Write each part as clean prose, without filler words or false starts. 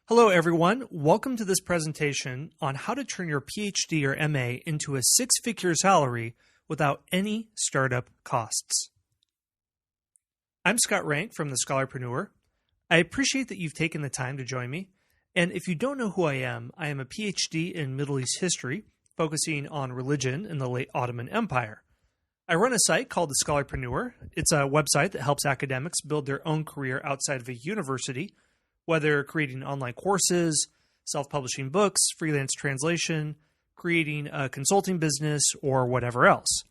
Hello, everyone. Welcome to this presentation on how to turn your PhD or MA into a six-figure salary without any startup costs. I'm Scott Rank from The Scholarpreneur. I appreciate that you've taken the time to join me. And if you don't know who I am a PhD in Middle East history, focusing on religion in the late Ottoman Empire. I run a site called The Scholarpreneur. It's a website that helps academics build their own career outside of a university, whether creating online courses, self-publishing books, freelance translation, creating a consulting business, or whatever else.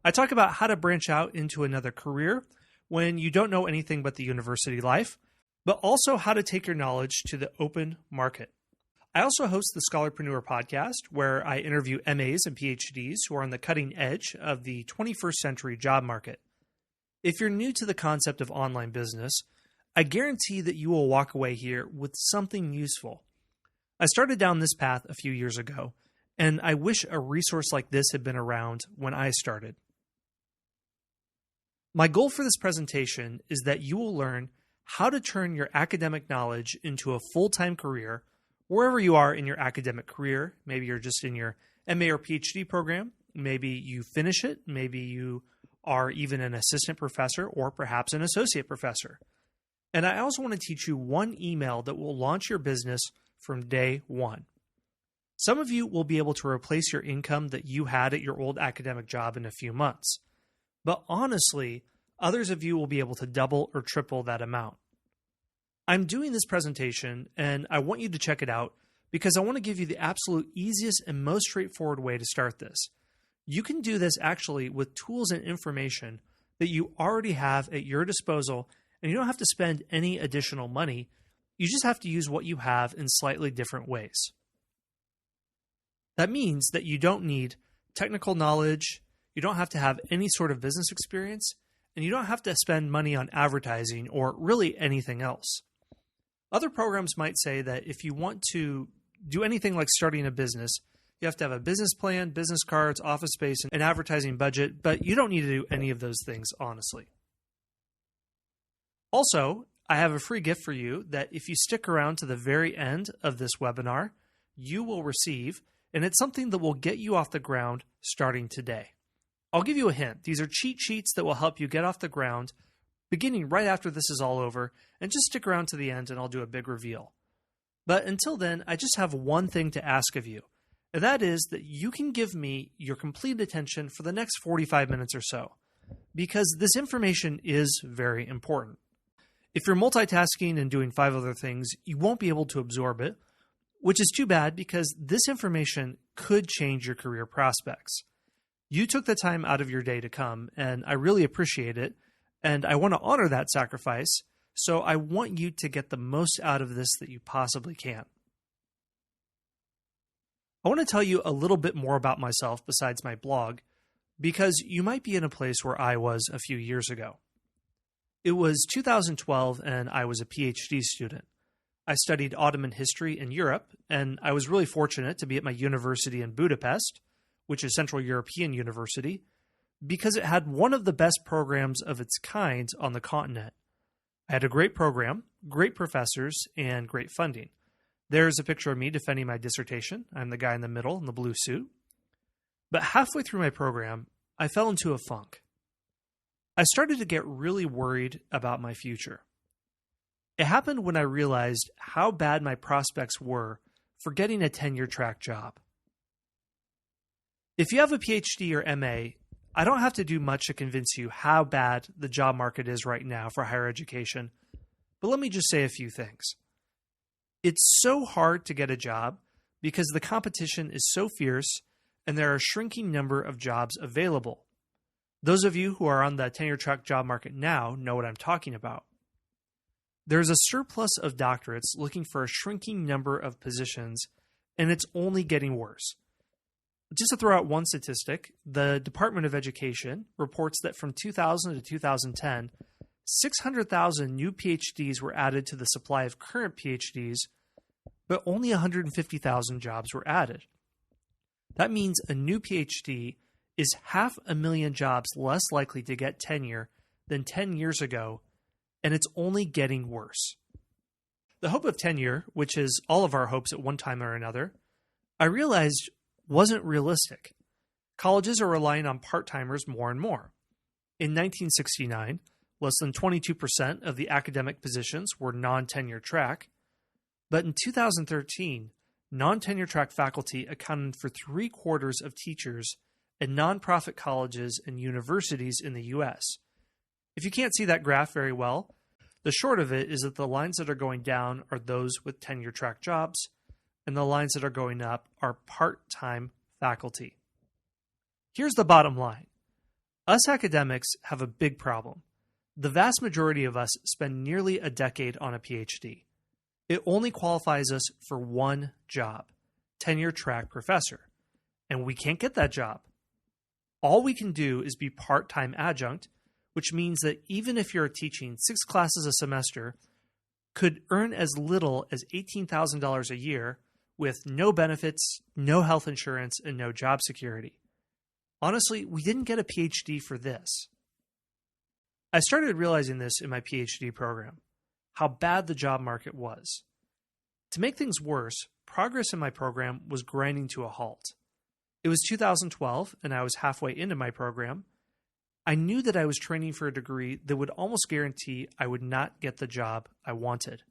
I talk about how to branch out into another career when you don't know anything but the university life, but also how to take your knowledge to the open market. I also host the Scholarpreneur podcast, where I interview MAs and PhDs who are on the cutting edge of the 21st century job market. If you're new to the concept of online business, I guarantee that you will walk away here with something useful. I started down this path a few years ago, and I wish a resource like this had been around when I started. My goal for this presentation is that you will learn how to turn your academic knowledge into a full-time career wherever you are in your academic career. Maybe you're just in your MA or PhD program. Maybe you finish it. Maybe you are even an assistant professor or perhaps an associate professor. And I also want to teach you one email that will launch your business from day one. Some of you will be able to replace your income that you had at your old academic job in a few months. But honestly, others of you will be able to double or triple that amount. I'm doing this presentation, and I want you to check it out because I want to give you the absolute easiest and most straightforward way to start this. You can do this actually with tools and information that you already have at your disposal, and you don't have to spend any additional money. You just have to use what you have in slightly different ways. That means that you don't need technical knowledge, you don't have to have any sort of business experience, and you don't have to spend money on advertising or really anything else. Other programs might say that if you want to do anything like starting a business, you have to have a business plan, business cards, office space, and an advertising budget, but you don't need to do any of those things, honestly. Also, I have a free gift for you that if you stick around to the very end of this webinar, you will receive, and it's something that will get you off the ground starting today. I'll give you a hint. These are cheat sheets that will help you get off the ground beginning right after this is all over, and just stick around to the end and I'll do a big reveal. But until then, I just have one thing to ask of you, and that is that you can give me your complete attention for the next 45 minutes or so, because this information is very important. If you're multitasking and doing 5 other things, you won't be able to absorb it, which is too bad because this information could change your career prospects. You took the time out of your day to come, and I really appreciate it, and I want to honor that sacrifice, so I want you to get the most out of this that you possibly can. I want to tell you a little bit more about myself besides my blog, because you might be in a place where I was a few years ago. It was 2012, and I was a PhD student. I studied Ottoman history in Europe, and I was really fortunate to be at my university in Budapest, which is Central European University, because it had one of the best programs of its kind on the continent. I had a great program, great professors, and great funding. There's a picture of me defending my dissertation. I'm the guy in the middle in the blue suit. But halfway through my program, I fell into a funk. I started to get really worried about my future. It happened when I realized how bad my prospects were for getting a tenure-track job. If you have a PhD or MA, I don't have to do much to convince you how bad the job market is right now for higher education, but let me just say a few things. It's so hard to get a job because the competition is so fierce and there are a shrinking number of jobs available. Those of you who are on the tenure-track job market now know what I'm talking about. There's a surplus of doctorates looking for a shrinking number of positions, and it's only getting worse. Just to throw out one statistic, the Department of Education reports that from 2000 to 2010, 600,000 new PhDs were added to the supply of current PhDs, but only 150,000 jobs were added. That means a new PhD is 500,000 jobs less likely to get tenure than 10 years ago, and it's only getting worse. The hope of tenure, which is all of our hopes at one time or another, I realized wasn't realistic. Colleges are relying on part-timers more and more. In 1969, less than 22% of the academic positions were non-tenure track, but in 2013, non-tenure track faculty accounted for 3/4 of teachers at nonprofit colleges and universities in the U.S. If you can't see that graph very well, the short of it is that the lines that are going down are those with tenure track jobs, and the lines that are going up are part-time faculty. Here's the bottom line. Us academics have a big problem. The vast majority of us spend nearly a decade on a PhD. It only qualifies us for one job, tenure track professor, and we can't get that job. All we can do is be part-time adjunct, which means that even if you're teaching 6 classes a semester, could earn as little as $18,000 a year with no benefits, no health insurance, and no job security. Honestly, we didn't get a PhD for this. I started realizing this in my PhD program, how bad the job market was. To make things worse, progress in my program was grinding to a halt. It was 2012, and I was halfway into my program. I knew that I was training for a degree that would almost guarantee I would not get the job I wanted.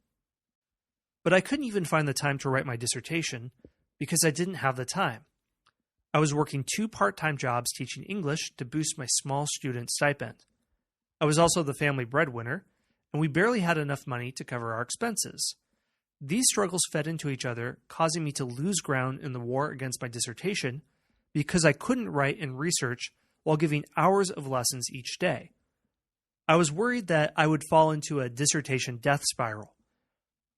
But I couldn't even find the time to write my dissertation because I didn't have the time. I was working 2 part-time jobs teaching English to boost my small student stipend. I was also the family breadwinner, and we barely had enough money to cover our expenses. These struggles fed into each other, causing me to lose ground in the war against my dissertation because I couldn't write and research while giving hours of lessons each day. I was worried that I would fall into a dissertation death spiral.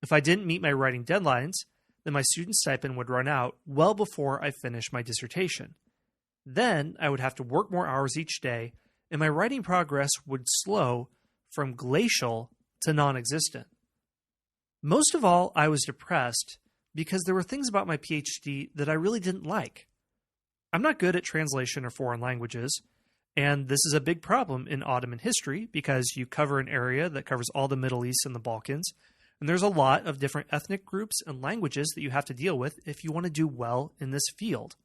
If I didn't meet my writing deadlines, then my student stipend would run out well before I finished my dissertation. Then I would have to work more hours each day, and my writing progress would slow from glacial to non-existent. Most of all, I was depressed because there were things about my PhD that I really didn't like. I'm not good at translation or foreign languages, and this is a big problem in Ottoman history because you cover an area that covers all the Middle East and the Balkans, and there's a lot of different ethnic groups and languages that you have to deal with if you want to do well in this field.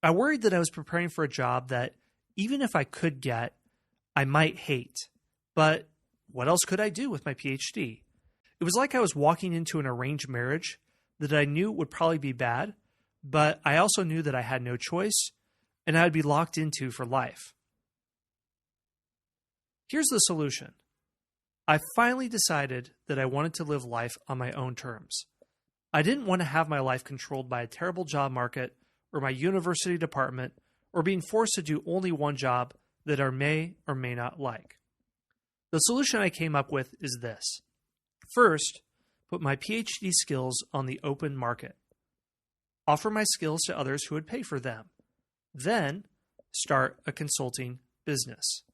I worried that I was preparing for a job that, even if I could get, I might hate. But what else could I do with my PhD? It was like I was walking into an arranged marriage that I knew would probably be bad, but I also knew that I had no choice, and I would be locked into for life. Here's the solution. I finally decided that I wanted to live life on my own terms. I didn't want to have my life controlled by a terrible job market or my university department or being forced to do only one job that I may or may not like. The solution I came up with is this. First, put my PhD skills on the open market. Offer my skills to others who would pay for them. Then, start a consulting business.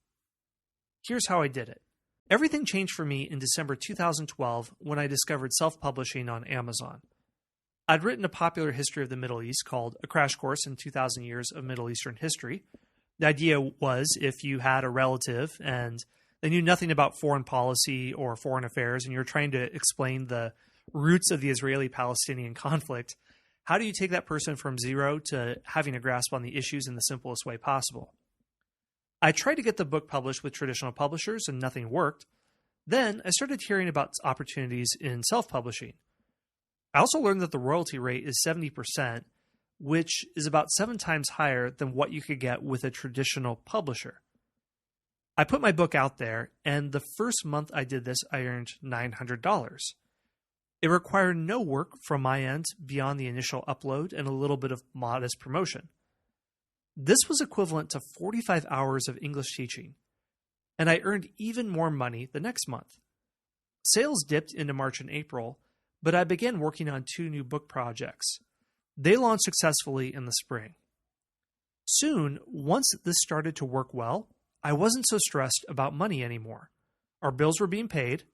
Here's how I did it. Everything changed for me in December 2012 when I discovered self-publishing on Amazon. I'd written a popular history of the Middle East called A Crash Course in 2,000 Years of Middle Eastern History. The idea was if you had a relative and they knew nothing about foreign policy or foreign affairs and you're trying to explain the roots of the Israeli-Palestinian conflict, how do you take that person from zero to having a grasp on the issues in the simplest way possible? I tried to get the book published with traditional publishers and nothing worked. Then I started hearing about opportunities in self-publishing. I also learned that the royalty rate is 70%, which is about 7 times higher than what you could get with a traditional publisher. I put my book out there, and the first month I did this, I earned $900. It required no work from my end beyond the initial upload and a little bit of modest promotion. This was equivalent to 45 hours of English teaching, and I earned even more money the next month. Sales dipped into March and April, but I began working on 2 new book projects. They launched successfully in the spring. Soon, once this started to work well, I wasn't so stressed about money anymore. Our bills were being paid,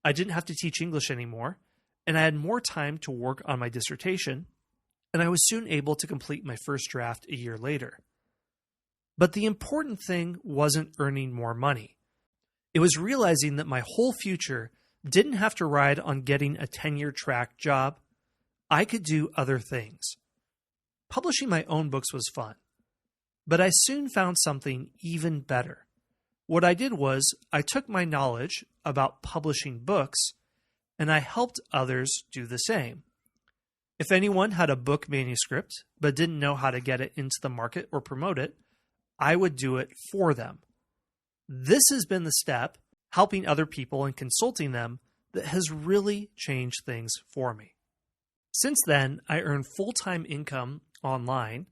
I didn't have to teach English anymore, and I had more time to work on my dissertation, and I was soon able to complete my first draft a year later. But the important thing wasn't earning more money. It was realizing that my whole future didn't have to ride on getting a tenure track job. I could do other things. Publishing my own books was fun, but I soon found something even better. What I did was I took my knowledge about publishing books and I helped others do the same. If anyone had a book manuscript but didn't know how to get it into the market or promote it, I would do it for them. This has been the step, helping other people and consulting them, that has really changed things for me. Since then, I earn full-time income online.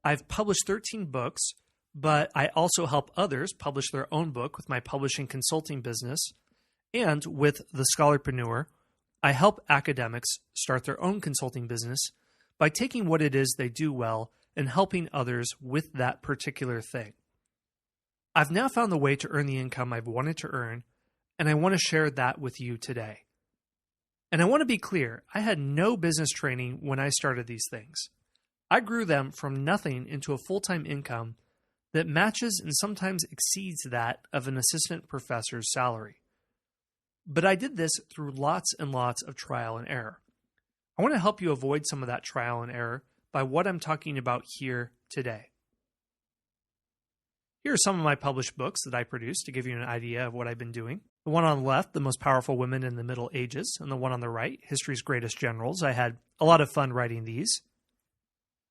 I've published 13 books, but I also help others publish their own book with my publishing consulting business. And with the Scholarpreneur, I help academics start their own consulting business by taking what it is they do well and helping others with that particular thing. I've now found the way to earn the income I've wanted to earn, and I want to share that with you today. And I want to be clear, I had no business training when I started these things. I grew them from nothing into a full-time income that matches and sometimes exceeds that of an assistant professor's salary. But I did this through lots and lots of trial and error. I want to help you avoid some of that trial and error by what I'm talking about here today. Here are some of my published books that I produced to give you an idea of what I've been doing. The one on the left, The Most Powerful Women in the Middle Ages, and the one on the right, History's Greatest Generals. I had a lot of fun writing these.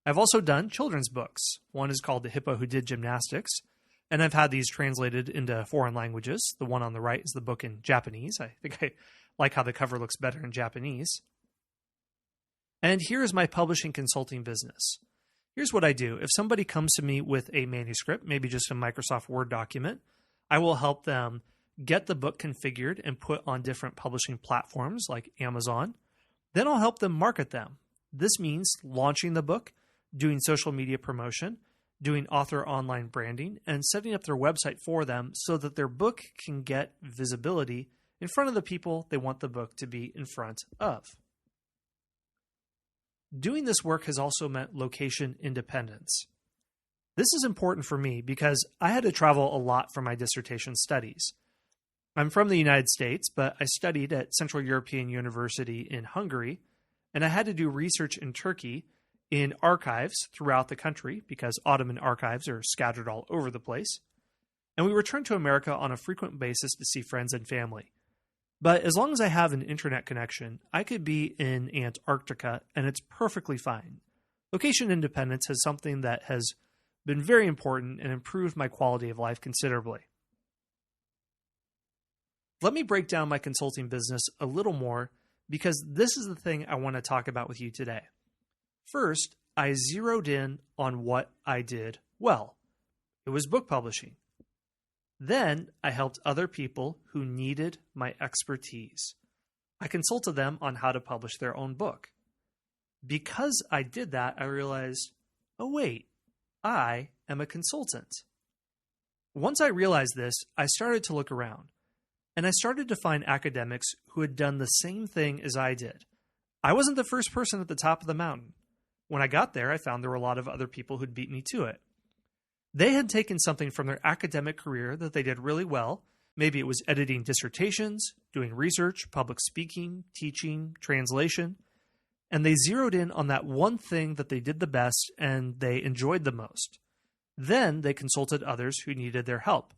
I've also done children's books. One is called The Hippo Who Did Gymnastics, and I've had these translated into foreign languages. The one on the right is the book in Japanese. I think I like how the cover looks better in Japanese. And here is my publishing consulting business. Here's what I do. If somebody comes to me with a manuscript, maybe just a Microsoft Word document, I will help them get the book configured and put on different publishing platforms like Amazon. Then I'll help them market them. This means launching the book, doing social media promotion, doing author online branding, and setting up their website for them so that their book can get visibility in front of the people they want the book to be in front of. Doing this work has also meant location independence. This is important for me because I had to travel a lot for my dissertation studies. I'm from the United States, but I studied at Central European University in Hungary, and I had to do research in Turkey in archives throughout the country because Ottoman archives are scattered all over the place. And we returned to America on a frequent basis to see friends and family. But as long as I have an internet connection, I could be in Antarctica and it's perfectly fine. Location independence is something that has been very important and improved my quality of life considerably. Let me break down my consulting business a little more because this is the thing I want to talk about with you today. First, I zeroed in on what I did well. It was book publishing. Then I helped other people who needed my expertise. I consulted them on how to publish their own book. Because I did that, I realized, oh wait, I am a consultant. Once I realized this, I started to look around, and I started to find academics who had done the same thing as I did. I wasn't the first person at the top of the mountain. When I got there, I found there were a lot of other people who'd beat me to it. They had taken something from their academic career that they did really well. Maybe it was editing dissertations, doing research, public speaking, teaching, translation, and they zeroed in on that one thing that they did the best and they enjoyed the most. Then they consulted others who needed their help.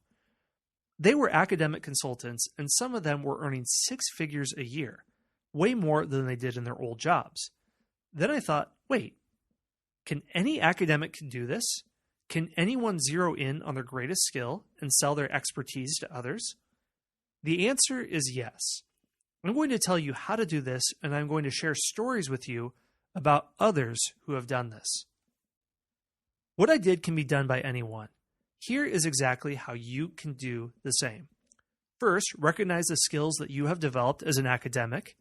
They were academic consultants, and some of them were earning 6 figures a year, way more than they did in their old jobs. Then I thought, wait, can any academic do this? Can anyone zero in on their greatest skill and sell their expertise to others? The answer is yes. I'm going to tell you how to do this, and I'm going to share stories with you about others who have done this. What I did can be done by anyone. Here is exactly how you can do the same. First, recognize the skills that you have developed as an academic,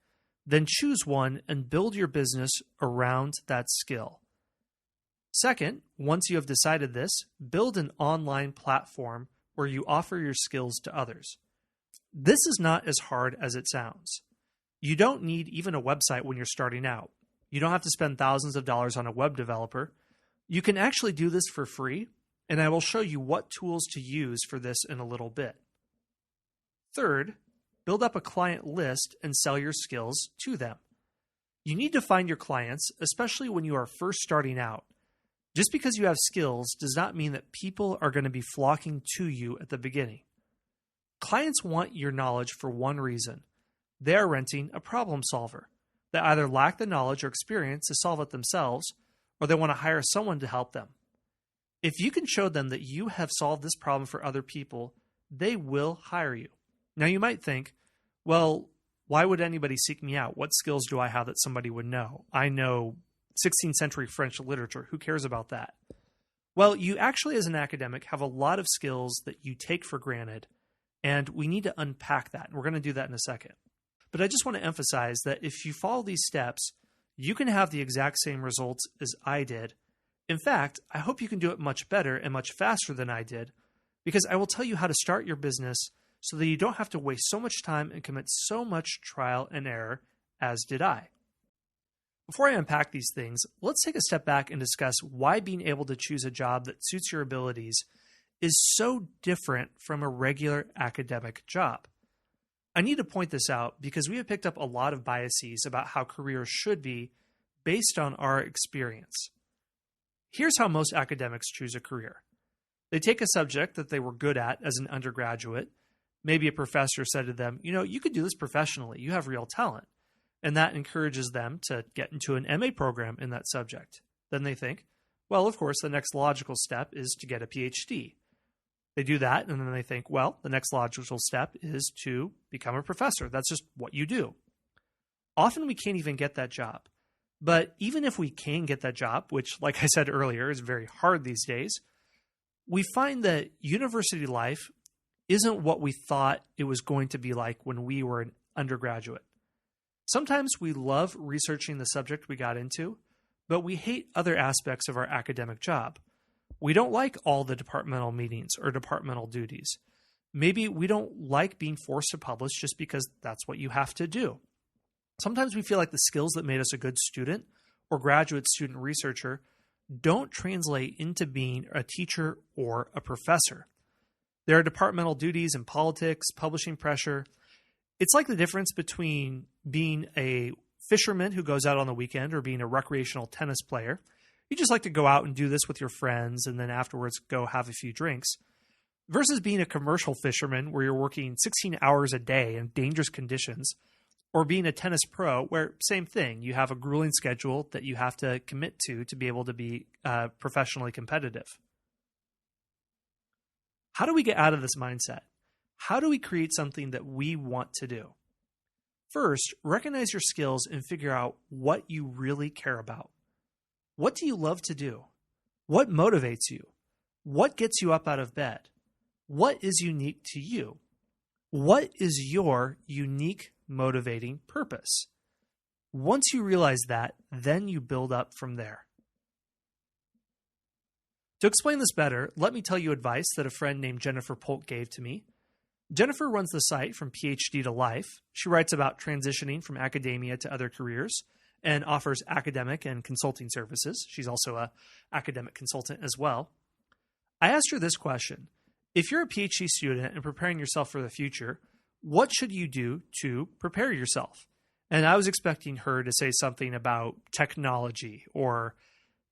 then choose one and build your business around that skill. Second, once you have decided this, build an online platform where you offer your skills to others. This is not as hard as it sounds. You don't need even a website when you're starting out. You don't have to spend thousands of dollars on a web developer. You can actually do this for free, and I will show you what tools to use for this in a little bit. Third, build up a client list and sell your skills to them. You need to find your clients, especially when you are first starting out. Just because you have skills does not mean that people are going to be flocking to you at the beginning. Clients want your knowledge for one reason. They are renting a problem solver. They either lack the knowledge or experience to solve it themselves, or they want to hire someone to help them. If you can show them that you have solved this problem for other people, they will hire you. Now you might think, well, why would anybody seek me out? What skills do I have that somebody would know? I know 16th century French literature. Who cares about that? Well, you actually, as an academic, have a lot of skills that you take for granted, and we need to unpack that. We're going to do that in a second. But I just want to emphasize that if you follow these steps, you can have the exact same results as I did. In fact, I hope you can do it much better and much faster than I did, because I will tell you how to start your business so that you don't have to waste so much time and commit so much trial and error as did I. Before I unpack these things, let's take a step back and discuss why being able to choose a job that suits your abilities is so different from a regular academic job. I need to point this out because we have picked up a lot of biases about how careers should be based on our experience. Here's how most academics choose a career. They take a subject that they were good at as an undergraduate. Maybe a professor said to them, you could do this professionally. You have real talent. And that encourages them to get into an MA program in that subject. Then they think, well, of course, the next logical step is to get a PhD. They do that, and then they think, well, the next logical step is to become a professor. That's just what you do. Often we can't even get that job. But even if we can get that job, which, like I said earlier, is very hard these days, we find that university life isn't what we thought it was going to be like when we were an undergraduate. Sometimes we love researching the subject we got into, but we hate other aspects of our academic job. We don't like all the departmental meetings or departmental duties. Maybe we don't like being forced to publish just because that's what you have to do. Sometimes we feel like the skills that made us a good student or graduate student researcher don't translate into being a teacher or a professor. There are departmental duties in politics, publishing pressure. It's like the difference between being a fisherman who goes out on the weekend or being a recreational tennis player. You just like to go out and do this with your friends and then afterwards go have a few drinks, versus being a commercial fisherman where you're working 16 hours a day in dangerous conditions, or being a tennis pro where, same thing, you have a grueling schedule that you have to commit to be able to be professionally competitive. How do we get out of this mindset? How do we create something that we want to do? First, recognize your skills and figure out what you really care about. What do you love to do? What motivates you? What gets you up out of bed? What is unique to you? What is your unique motivating purpose? Once you realize that, then you build up from there. To explain this better, let me tell you advice that a friend named Jennifer Polk gave to me. Jennifer runs the site From PhD to Life. She writes about transitioning from academia to other careers and offers academic and consulting services. She's also an academic consultant as well. I asked her this question. If you're a PhD student and preparing yourself for the future, what should you do to prepare yourself? And I was expecting her to say something about technology or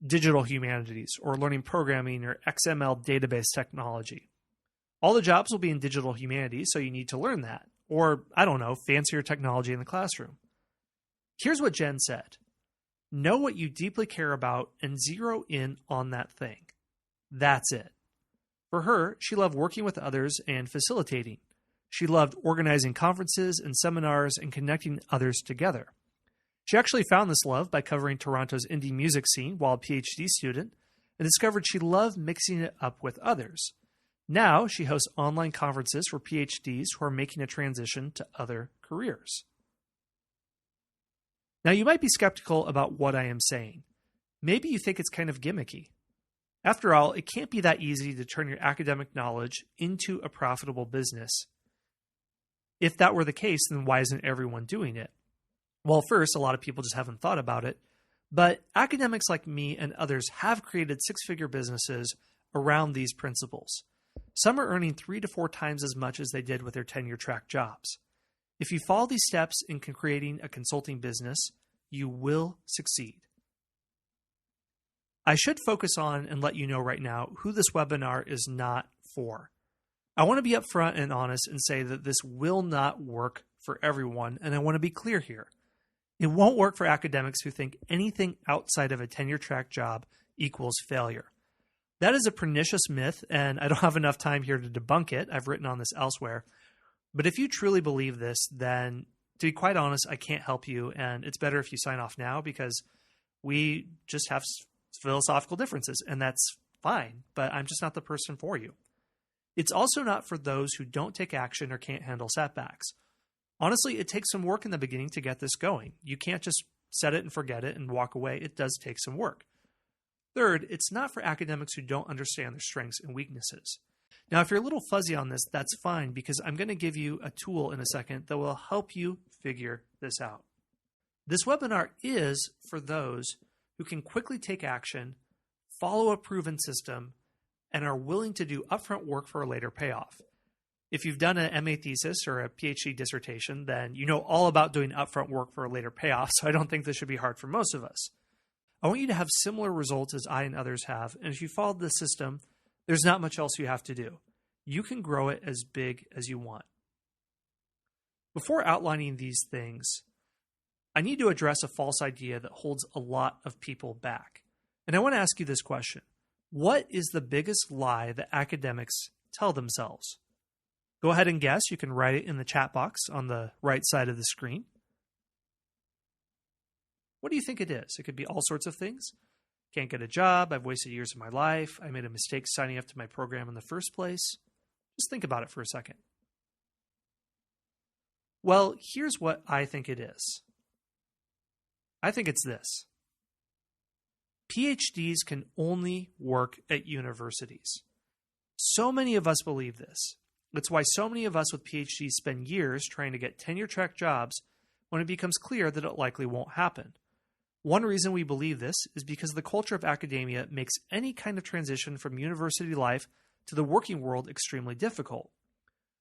digital humanities or learning programming or XML database technology. All the jobs will be in digital humanities, so you need to learn that. Or, I don't know, fancier technology in the classroom. Here's what Jen said. Know what you deeply care about and zero in on that thing. That's it. For her, she loved working with others and facilitating. She loved organizing conferences and seminars and connecting others together. She actually found this love by covering Toronto's indie music scene while a PhD student and discovered she loved mixing it up with others. Now she hosts online conferences for PhDs who are making a transition to other careers. Now you might be skeptical about what I am saying. Maybe you think it's kind of gimmicky. After all, it can't be that easy to turn your academic knowledge into a profitable business. If that were the case, then why isn't everyone doing it? Well, first, a lot of people just haven't thought about it. But academics like me and others have created six-figure businesses around these principles. Some are earning 3 to 4 times as much as they did with their tenure track jobs. If you follow these steps in creating a consulting business, you will succeed. I should focus on and let you know right now who this webinar is not for. I want to be upfront and honest and say that this will not work for everyone, and I want to be clear here. It won't work for academics who think anything outside of a tenure track job equals failure. That is a pernicious myth, and I don't have enough time here to debunk it. I've written on this elsewhere. But if you truly believe this, then to be quite honest, I can't help you, and it's better if you sign off now because we just have philosophical differences, and that's fine, but I'm just not the person for you. It's also not for those who don't take action or can't handle setbacks. Honestly, it takes some work in the beginning to get this going. You can't just set it and forget it and walk away. It does take some work. Third, it's not for academics who don't understand their strengths and weaknesses. Now, if you're a little fuzzy on this, that's fine because I'm going to give you a tool in a second that will help you figure this out. This webinar is for those who can quickly take action, follow a proven system, and are willing to do upfront work for a later payoff. If you've done an MA thesis or a PhD dissertation, then you know all about doing upfront work for a later payoff, so I don't think this should be hard for most of us. I want you to have similar results as I and others have, and if you follow the system, there's not much else you have to do. You can grow it as big as you want. Before outlining these things, I need to address a false idea that holds a lot of people back. And I want to ask you this question. What is the biggest lie that academics tell themselves? Go ahead and guess. You can write it in the chat box on the right side of the screen. What do you think it is? It could be all sorts of things. Can't get a job. I've wasted years of my life. I made a mistake signing up to my program in the first place. Just think about it for a second. Well, here's what I think it is. I think it's this. PhDs can only work at universities. So many of us believe this. That's why so many of us with PhDs spend years trying to get tenure-track jobs when it becomes clear that it likely won't happen. One reason we believe this is because the culture of academia makes any kind of transition from university life to the working world extremely difficult.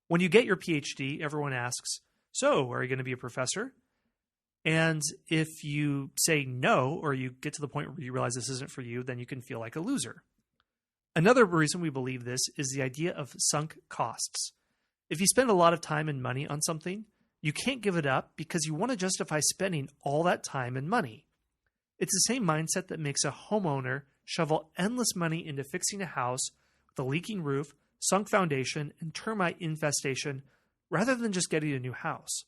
When you get your PhD, everyone asks, "So, are you going to be a professor?" And if you say no, or you get to the point where you realize this isn't for you, then you can feel like a loser. Another reason we believe this is the idea of sunk costs. If you spend a lot of time and money on something, you can't give it up because you want to justify spending all that time and money. It's the same mindset that makes a homeowner shovel endless money into fixing a house with a leaking roof, sunk foundation, and termite infestation rather than just getting a new house.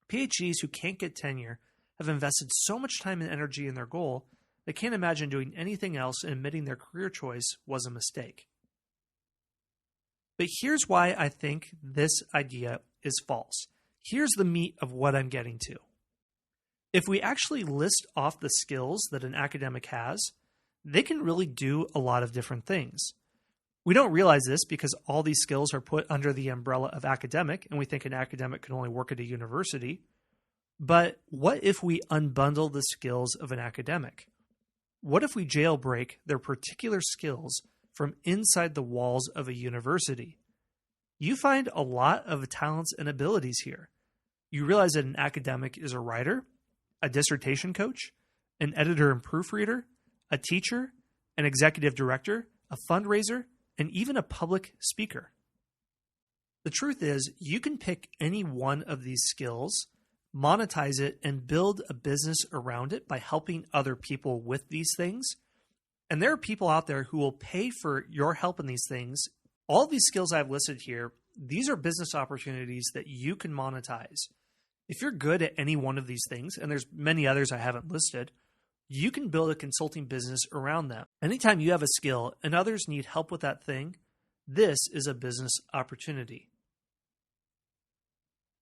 PhDs who can't get tenure have invested so much time and energy in their goal, they can't imagine doing anything else, and admitting their career choice was a mistake. But here's why I think this idea is false. Here's the meat of what I'm getting to. If we actually list off the skills that an academic has, they can really do a lot of different things. We don't realize this because all these skills are put under the umbrella of academic, and we think an academic can only work at a university. But what if we unbundle the skills of an academic? What if we jailbreak their particular skills from inside the walls of a university? You find a lot of talents and abilities here. You realize that an academic is a writer, a dissertation coach, an editor and proofreader, a teacher, an executive director, a fundraiser, and even a public speaker. The truth is, you can pick any one of these skills, monetize it, and build a business around it by helping other people with these things. And there are people out there who will pay for your help in these things. All these skills I've listed here, these are business opportunities that you can monetize. If you're good at any one of these things, and there's many others I haven't listed, you can build a consulting business around them. Anytime you have a skill and others need help with that thing, this is a business opportunity.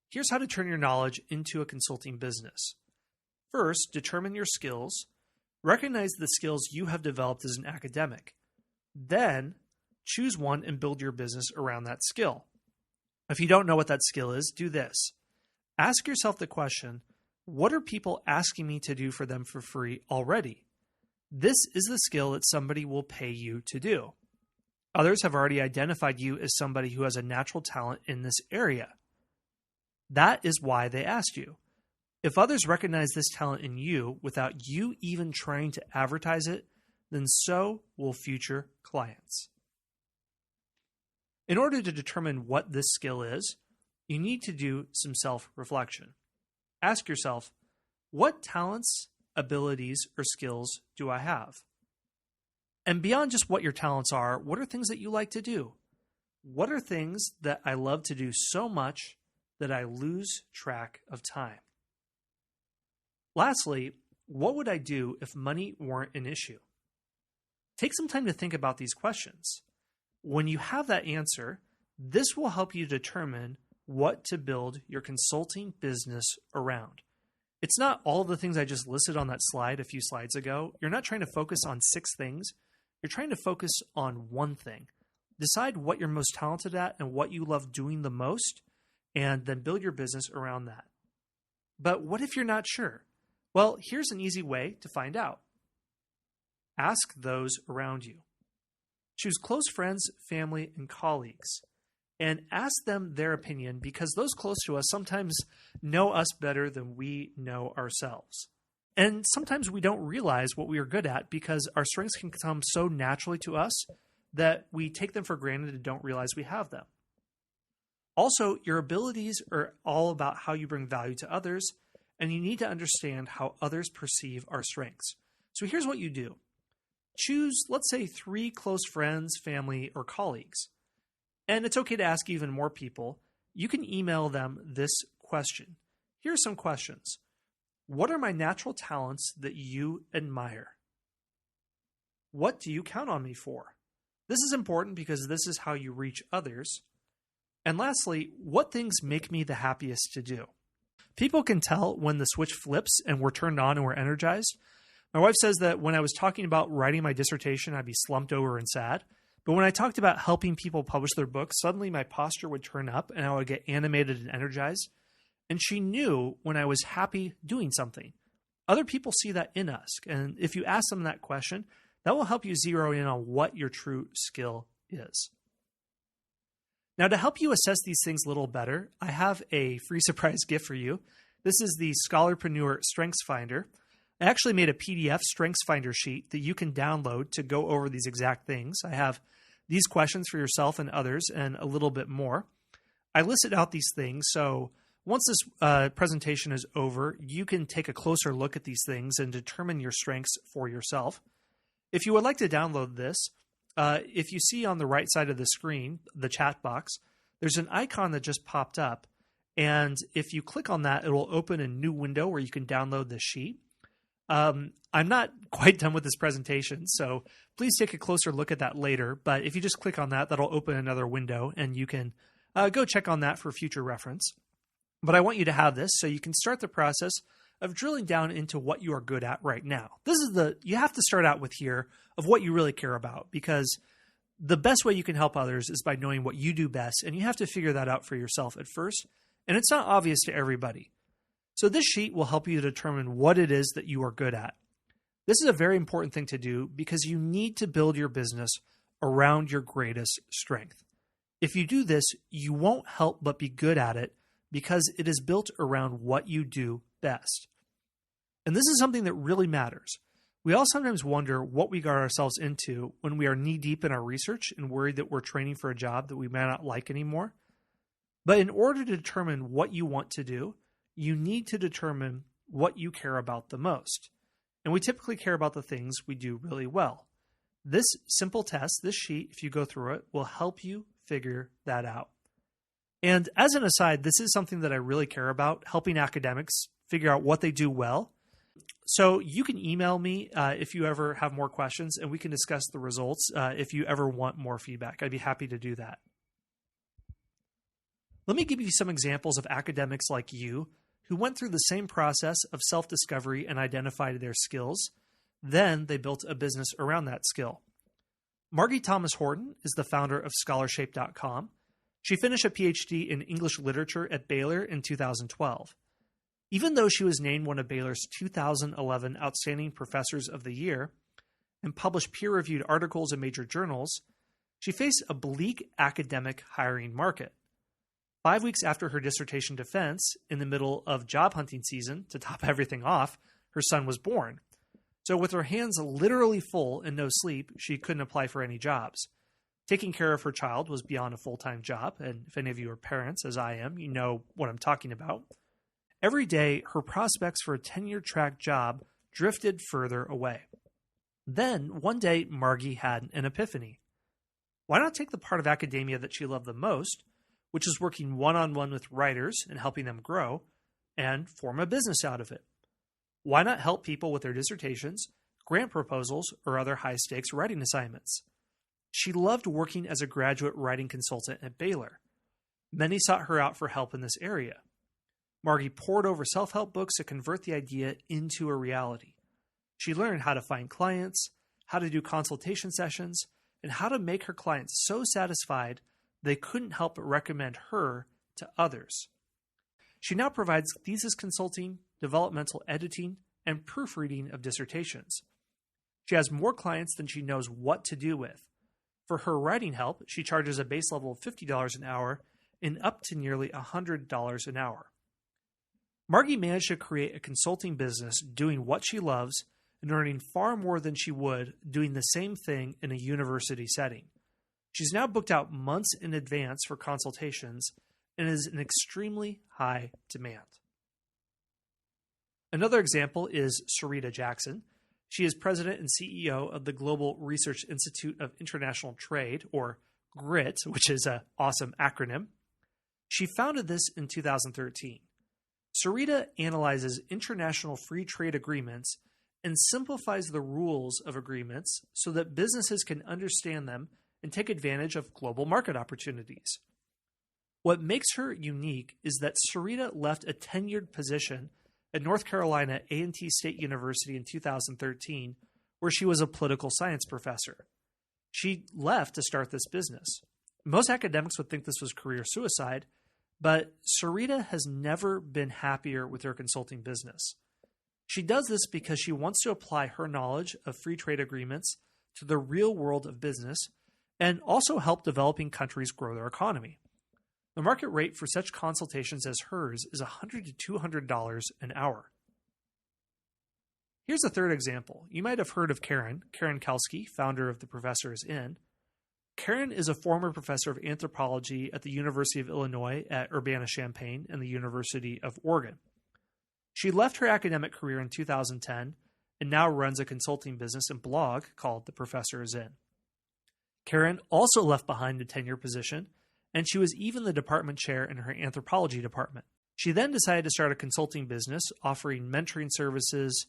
Here's how to turn your knowledge into a consulting business. First, determine your skills. Recognize the skills you have developed as an academic. Then, choose one and build your business around that skill. If you don't know what that skill is, do this. Ask yourself the question, what are people asking me to do for them for free already? This is the skill that somebody will pay you to do. Others have already identified you as somebody who has a natural talent in this area. That is why they asked you. If others recognize this talent in you without you even trying to advertise it, then so will future clients. In order to determine what this skill is, you need to do some self-reflection. Ask yourself, what talents, abilities, or skills do I have? And beyond just what your talents are, what are things that you like to do? What are things that I love to do so much that I lose track of time? Lastly, what would I do if money weren't an issue? Take some time to think about these questions. When you have that answer, this will help you determine what to build your consulting business around. It's not all of the things I just listed on that slide a few slides ago. You're not trying to focus on 6 things. You're trying to focus on one thing. Decide what you're most talented at and what you love doing the most, and then build your business around that. But what if you're not sure? Well, here's an easy way to find out. Ask those around you. Choose close friends, family, and colleagues, and ask them their opinion, because those close to us sometimes know us better than we know ourselves. And sometimes we don't realize what we are good at because our strengths can come so naturally to us that we take them for granted and don't realize we have them. Also, your abilities are all about how you bring value to others, and you need to understand how others perceive our strengths. So here's what you do. Choose, let's say, 3 close friends, family, or colleagues. And it's okay to ask even more people. You can email them this question. Here are some questions. What are my natural talents that you admire? What do you count on me for? This is important because this is how you reach others. And lastly, what things make me the happiest to do? People can tell when the switch flips and we're turned on and we're energized. My wife says that when I was talking about writing my dissertation, I'd be slumped over and sad. But when I talked about helping people publish their books, suddenly my posture would turn up and I would get animated and energized. And she knew when I was happy doing something. Other people see that in us. And if you ask them that question, that will help you zero in on what your true skill is. Now, to help you assess these things a little better, I have a free surprise gift for you. This is the Scholarpreneur Strengths Finder. I actually made a PDF Strengths Finder sheet that you can download to go over these exact things. I have these questions for yourself and others and a little bit more. I listed out these things, so once this presentation is over, you can take a closer look at these things and determine your strengths for yourself. If you would like to download this, if you see on the right side of the screen, the chat box, there's an icon that just popped up. And if you click on that, it will open a new window where you can download the sheet. I'm not quite done with this presentation, so please take a closer look at that later. But if you just click on that, that'll open another window, and you can go check on that for future reference. But I want you to have this so you can start the process of drilling down into what you are good at right now. You have to start out with here of what you really care about, because the best way you can help others is by knowing what you do best, and you have to figure that out for yourself at first, and it's not obvious to everybody. So this sheet will help you determine what it is that you are good at. This is a very important thing to do because you need to build your business around your greatest strength. If you do this, you won't help but be good at it because it is built around what you do best. And this is something that really matters. We all sometimes wonder what we got ourselves into when we are knee-deep in our research and worried that we're training for a job that we may not like anymore. But in order to determine what you want to do, you need to determine what you care about the most. And we typically care about the things we do really well. This simple test, this sheet, if you go through it, will help you figure that out. And as an aside, this is something that I really care about, helping academics figure out what they do well. So you can email me if you ever have more questions, and we can discuss the results if you ever want more feedback. I'd be happy to do that. Let me give you some examples of academics like you who went through the same process of self-discovery and identified their skills. Then they built a business around that skill. Margie Thomas Horton is the founder of Scholarship.com. She finished a PhD in English literature at Baylor in 2012. Even though she was named one of Baylor's 2011 Outstanding Professors of the Year and published peer-reviewed articles in major journals, she faced a bleak academic hiring market. 5 weeks after her dissertation defense, in the middle of job hunting season, to top everything off, her son was born. So with her hands literally full and no sleep, she couldn't apply for any jobs. Taking care of her child was beyond a full-time job, and if any of you are parents, as I am, you know what I'm talking about. Every day, her prospects for a tenure-track job drifted further away. Then, one day, Margie had an epiphany. Why not take the part of academia that she loved the most, which is working one-on-one with writers and helping them grow, and form a business out of it? Why not help people with their dissertations, grant proposals, or other high-stakes writing assignments? She loved working as a graduate writing consultant at Baylor. Many sought her out for help in this area. Margie pored over self-help books to convert the idea into a reality. She learned how to find clients, how to do consultation sessions, and how to make her clients so satisfied they couldn't help but recommend her to others. She now provides thesis consulting, developmental editing, and proofreading of dissertations. She has more clients than she knows what to do with. For her writing help, she charges a base level of $50 an hour and up to nearly $100 an hour. Margie managed to create a consulting business doing what she loves and earning far more than she would doing the same thing in a university setting. She's now booked out months in advance for consultations and is in extremely high demand. Another example is Sarita Jackson. She is president and CEO of the Global Research Institute of International Trade, or GRIT, which is an awesome acronym. She founded this in 2013. Sarita analyzes international free trade agreements and simplifies the rules of agreements so that businesses can understand them and take advantage of global market opportunities. What makes her unique is that Sarita left a tenured position at North Carolina A&T State University in 2013, where she was a political science professor. She left to start this business. Most academics would think this was career suicide, but Sarita has never been happier with her consulting business. She does this because she wants to apply her knowledge of free trade agreements to the real world of business and also help developing countries grow their economy. The market rate for such consultations as hers is $100 to $200 an hour. Here's a third example. You might have heard of Karen Kelsky, founder of The Professor is In. Karen is a former professor of anthropology at the University of Illinois at Urbana-Champaign and the University of Oregon. She left her academic career in 2010 and now runs a consulting business and blog called The Professor is In. Karen also left behind a tenure position, and she was even the department chair in her anthropology department. She then decided to start a consulting business offering mentoring services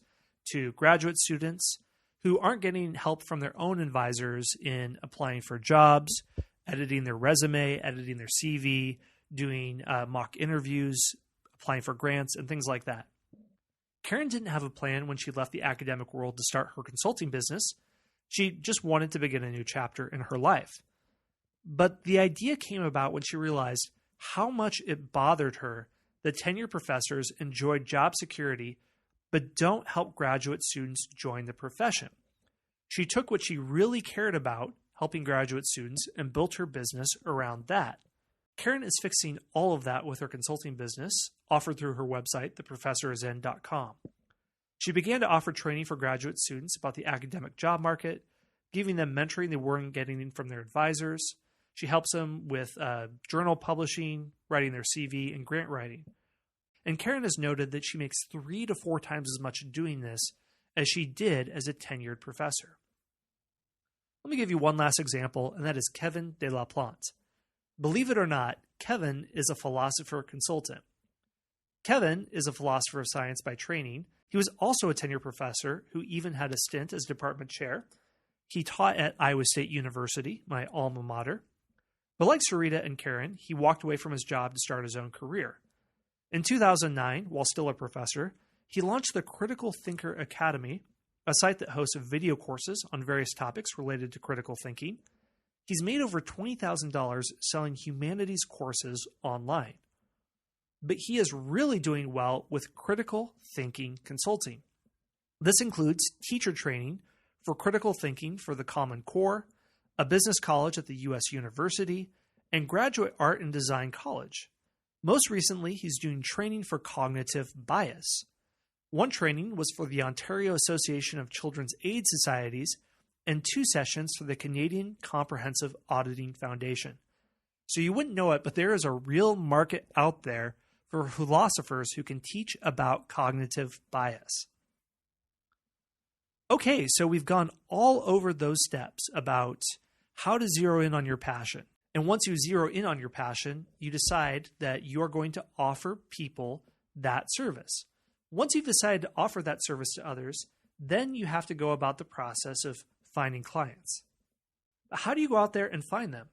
to graduate students who aren't getting help from their own advisors in applying for jobs, editing their resume, editing their CV, doing mock interviews, applying for grants, and things like that. Karen didn't have a plan when she left the academic world to start her consulting business. She just wanted to begin a new chapter in her life. But the idea came about when she realized how much it bothered her that tenured professors enjoyed job security but don't help graduate students join the profession. She took what she really cared about, helping graduate students, and built her business around that. Karen is fixing all of that with her consulting business, offered through her website, theprofessorisn.com. She began to offer training for graduate students about the academic job market, giving them mentoring they weren't getting from their advisors. She helps them with journal publishing, writing their CV, and grant writing. And Karen has noted that she makes 3 to 4 times as much doing this as she did as a tenured professor. Let me give you one last example, and that is Kevin de la Plante. Believe it or not, Kevin is a philosopher consultant. Kevin is a philosopher of science by training. He was also a tenured professor who even had a stint as department chair. He taught at Iowa State University, my alma mater. But like Sarita and Karen, he walked away from his job to start his own career. In 2009, while still a professor, he launched the Critical Thinker Academy, a site that hosts video courses on various topics related to critical thinking. He's made over $20,000 selling humanities courses online. But he is really doing well with critical thinking consulting. This includes teacher training for critical thinking for the Common Core, a business college at the U.S. University, and Graduate Art and Design College. Most recently, he's doing training for cognitive bias. One training was for the Ontario Association of Children's Aid Societies and 2 sessions for the Canadian Comprehensive Auditing Foundation. So you wouldn't know it, but there is a real market out there for philosophers who can teach about cognitive bias. Okay, so we've gone all over those steps about how to zero in on your passion. And once you zero in on your passion, you decide that you're going to offer people that service. Once you've decided to offer that service to others, then you have to go about the process of finding clients. How do you go out there and find them?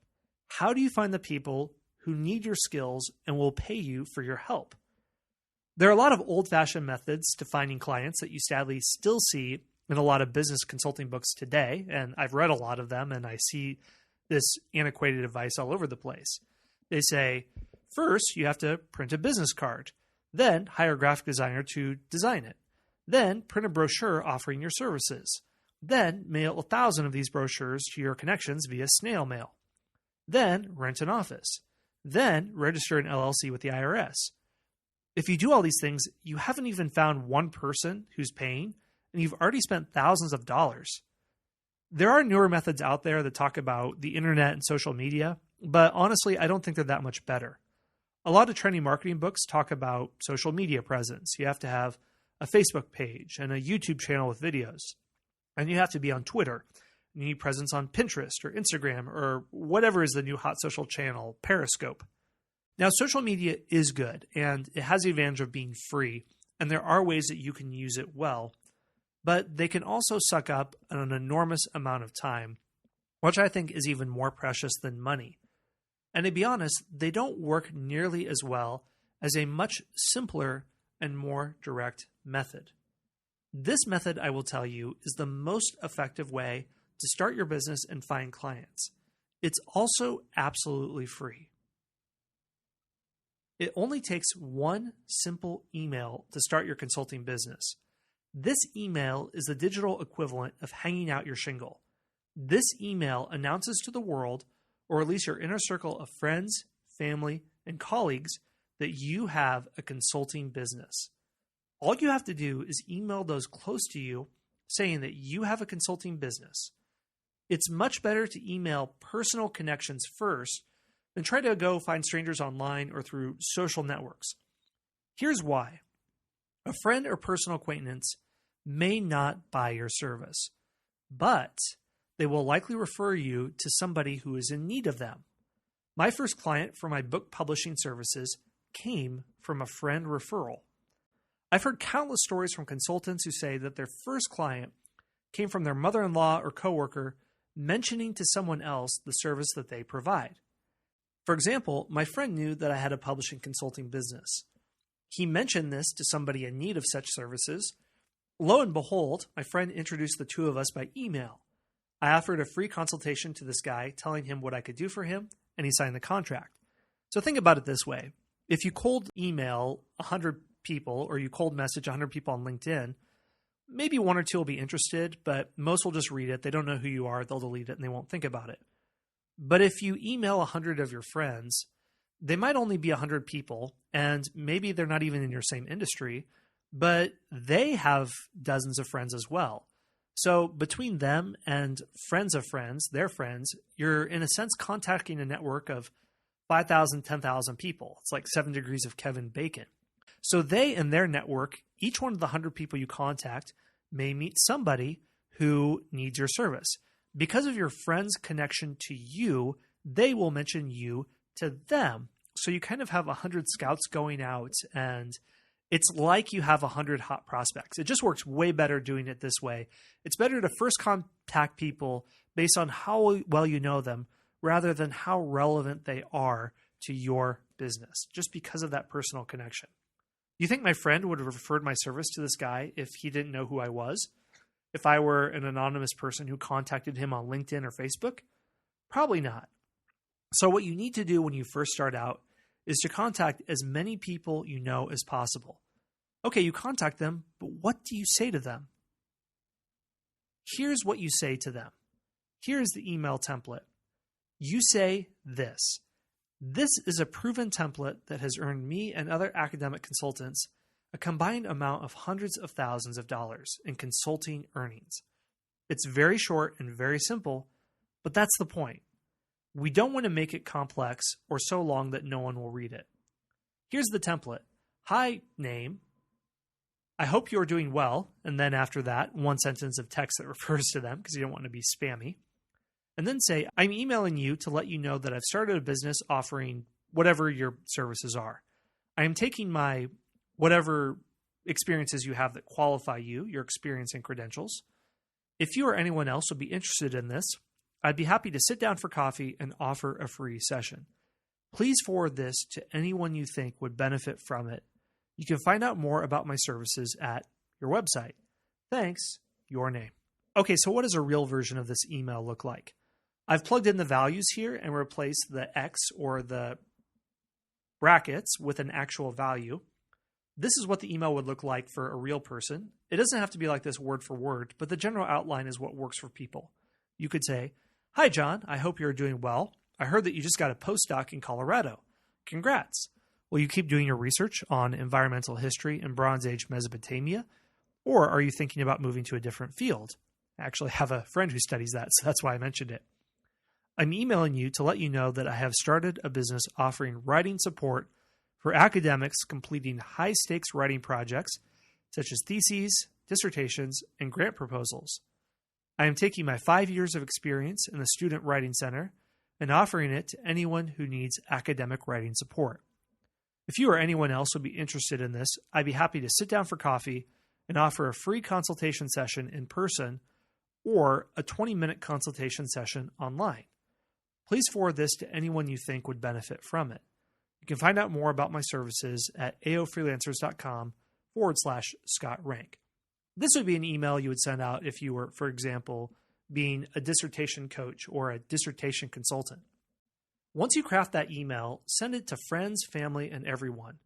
How do you find the people who need your skills and will pay you for your help? There are a lot of old-fashioned methods to finding clients that you sadly still see in a lot of business consulting books today, and I've read a lot of them, and I see this antiquated advice all over the place. They say, first, you have to print a business card, then hire a graphic designer to design it, then print a brochure offering your services, then mail 1,000 of these brochures to your connections via snail mail, then rent an office, then register an LLC with the IRS. If you do all these things, you haven't even found one person who's paying, and you've already spent thousands of dollars. There are newer methods out there that talk about the internet and social media, but honestly, I don't think they're that much better. A lot of trending marketing books talk about social media presence. You have to have a Facebook page and a YouTube channel with videos, and you have to be on Twitter. You need presence on Pinterest or Instagram or whatever is the new hot social channel, Periscope. Now, social media is good, and it has the advantage of being free, and there are ways that you can use it well, but they can also suck up an enormous amount of time, which I think is even more precious than money. And to be honest, they don't work nearly as well as a much simpler and more direct method. This method, I will tell you, is the most effective way to start your business and find clients. It's also absolutely free. It only takes one simple email to start your consulting business. This email is the digital equivalent of hanging out your shingle. This email announces to the world, or at least your inner circle of friends, family, and colleagues, that you have a consulting business. All you have to do is email those close to you saying that you have a consulting business. It's much better to email personal connections first than try to go find strangers online or through social networks. Here's why. A friend or personal acquaintance may not buy your service, but they will likely refer you to somebody who is in need of them. My first client for my book publishing services came from a friend referral. I've heard countless stories from consultants who say that their first client came from their mother-in-law or coworker mentioning to someone else the service that they provide. For example, my friend knew that I had a publishing consulting business. He mentioned this to somebody in need of such services. Lo and behold, my friend introduced the two of us by email. I offered a free consultation to this guy, telling him what I could do for him, and he signed the contract. So think about it this way. If you cold email 100 people or you cold message 100 people on LinkedIn, maybe 1 or 2 will be interested, but most will just read it. They don't know who you are. They'll delete it and they won't think about it. But if you email 100 of your friends, they might only be 100 people, and maybe they're not even in your same industry, but they have dozens of friends as well. So between them and friends of friends, their friends, you're in a sense contacting a network of 5,000, 10,000 people. It's like 7 degrees of Kevin Bacon. So they and their network, each one of the 100 people you contact may meet somebody who needs your service. Because of your friend's connection to you, they will mention you to them. So you kind of have 100 scouts going out, and it's like you have 100 hot prospects. It just works way better doing it this way. It's better to first contact people based on how well you know them rather than how relevant they are to your business, just because of that personal connection. You think my friend would have referred my service to this guy if he didn't know who I was? If I were an anonymous person who contacted him on LinkedIn or Facebook? Probably not. So what you need to do when you first start out is to contact as many people you know as possible. Okay, you contact them, but what do you say to them? Here's what you say to them. Here's the email template. You say this. This is a proven template that has earned me and other academic consultants a combined amount of hundreds of thousands of dollars in consulting earnings. It's very short and very simple, but that's the point. We don't want to make it complex or so long that no one will read it. Here's the template. Hi, name. I hope you're doing well. And then after that, one sentence of text that refers to them because you don't want to be spammy. And then say, I'm emailing you to let you know that I've started a business offering whatever your services are. I am taking my whatever experiences you have that qualify you, your experience and credentials. If you or anyone else would be interested in this, I'd be happy to sit down for coffee and offer a free session. Please forward this to anyone you think would benefit from it. You can find out more about my services at your website. Thanks, your name. Okay, so what does a real version of this email look like? I've plugged in the values here and replaced the X or the brackets with an actual value. This is what the email would look like for a real person. It doesn't have to be like this word for word, but the general outline is what works for people. You could say, Hi, John. I hope you're doing well. I heard that you just got a postdoc in Colorado. Congrats. Will you keep doing your research on environmental history in Bronze Age Mesopotamia? Or are you thinking about moving to a different field? I actually have a friend who studies that, so that's why I mentioned it. I'm emailing you to let you know that I have started a business offering writing support for academics completing high-stakes writing projects such as theses, dissertations, and grant proposals. I am taking my 5 years of experience in the Student Writing Center and offering it to anyone who needs academic writing support. If you or anyone else would be interested in this, I'd be happy to sit down for coffee and offer a free consultation session in person or a 20-minute consultation session online. Please forward this to anyone you think would benefit from it. You can find out more about my services at aofreelancers.com/Scott Rank. This would be an email you would send out if you were, for example, being a dissertation coach or a dissertation consultant. Once you craft that email, send it to friends, family, and everyone.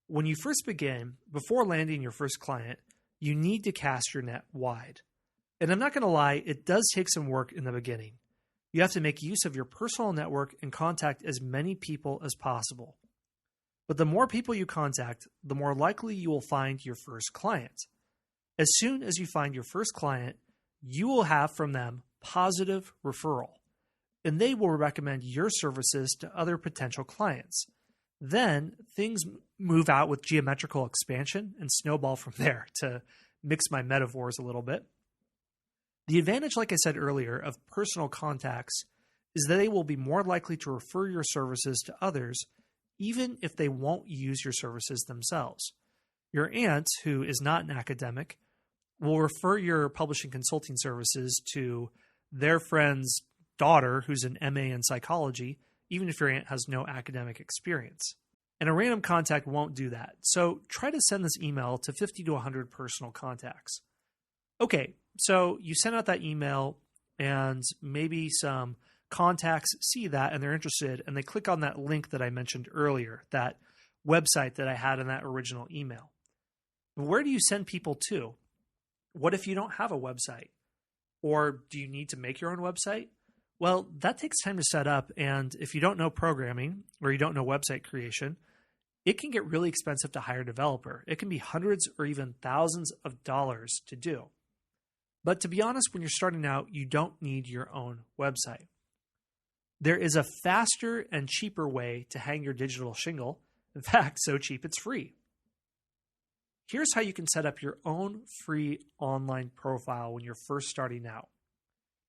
When you first begin, before landing your first client, you need to cast your net wide. And I'm not going to lie, it does take some work in the beginning. You have to make use of your personal network and contact as many people as possible. But the more people you contact, the more likely you will find your first client. As soon as you find your first client, you will have from them positive referral, and they will recommend your services to other potential clients. Then things move out with geometrical expansion and snowball from there, to mix my metaphors a little bit. The advantage, like I said earlier, of personal contacts is that they will be more likely to refer your services to others, even if they won't use your services themselves. Your aunt, who is not an academic, will refer your publishing consulting services to their friend's daughter, who's an MA in psychology, even if your aunt has no academic experience. And a random contact won't do that. So try to send this email to 50 to 100 personal contacts. Okay, so you send out that email and maybe some contacts see that and they're interested and they click on that link that I mentioned earlier, that website that I had in that original email. Where do you send people to? What if you don't have a website? Or do you need to make your own website? Well, that takes time to set up, and if you don't know programming or you don't know website creation, it can get really expensive to hire a developer. It can be hundreds or even thousands of dollars to do. But to be honest, when you're starting out, you don't need your own website. There is a faster and cheaper way to hang your digital shingle. In fact, so cheap it's free. Here's how you can set up your own free online profile when you're first starting out.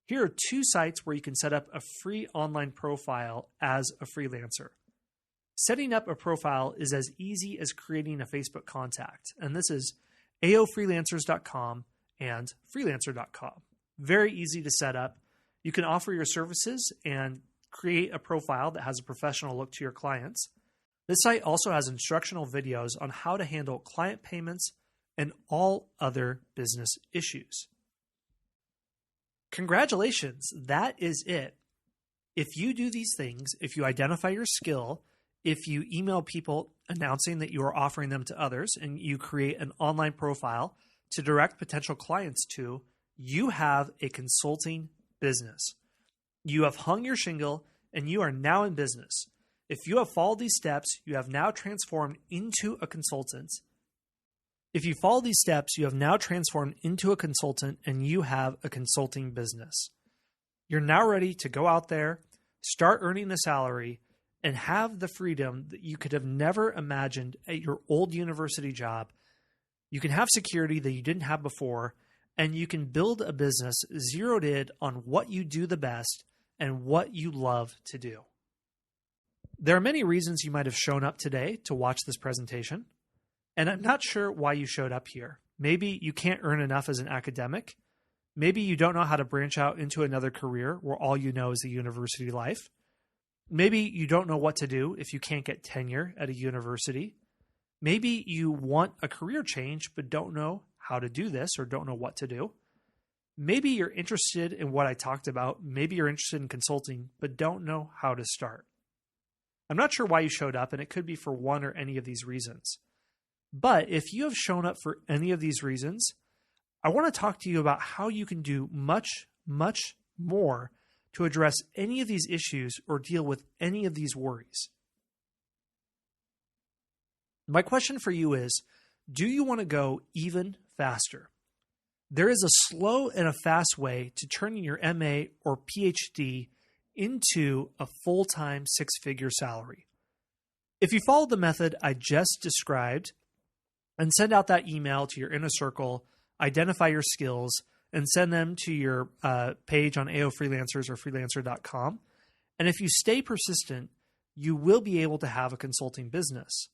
Here are 2 sites where you can set up a free online profile as a freelancer. Setting up a profile is as easy as creating a Facebook contact, and this is aofreelancers.com and freelancer.com. Very easy to set up. You can offer your services and create a profile that has a professional look to your clients. This site also has instructional videos on how to handle client payments and all other business issues. Congratulations, that is it. If you do these things, if you identify your skill, if you email people announcing that you are offering them to others, and you create an online profile to direct potential clients to, you have a consulting business. You have hung your shingle and you are now in business. If you have followed these steps, you have now transformed into a consultant. If you follow these steps, you have now transformed into a consultant and you have a consulting business. You're now ready to go out there, start earning a salary, and have the freedom that you could have never imagined at your old university job. You can have security that you didn't have before, and you can build a business zeroed in on what you do the best and what you love to do. There are many reasons you might have shown up today to watch this presentation, and I'm not sure why you showed up here. Maybe you can't earn enough as an academic. Maybe you don't know how to branch out into another career where all you know is the university life. Maybe you don't know what to do if you can't get tenure at a university. Maybe you want a career change but don't know how to do this or don't know what to do. Maybe you're interested in what I talked about. Maybe you're interested in consulting but don't know how to start. I'm not sure why you showed up, and it could be for one or any of these reasons. But if you have shown up for any of these reasons, I want to talk to you about how you can do much, much more to address any of these issues or deal with any of these worries. My question for you is, do you want to go even faster? There is a slow and a fast way to turning your MA or PhD into a full-time six-figure salary. If you follow the method I just described and send out that email to your inner circle, identify your skills, and send them to your page on AO Freelancers or freelancer.com, and if you stay persistent, you will be able to have a consulting business.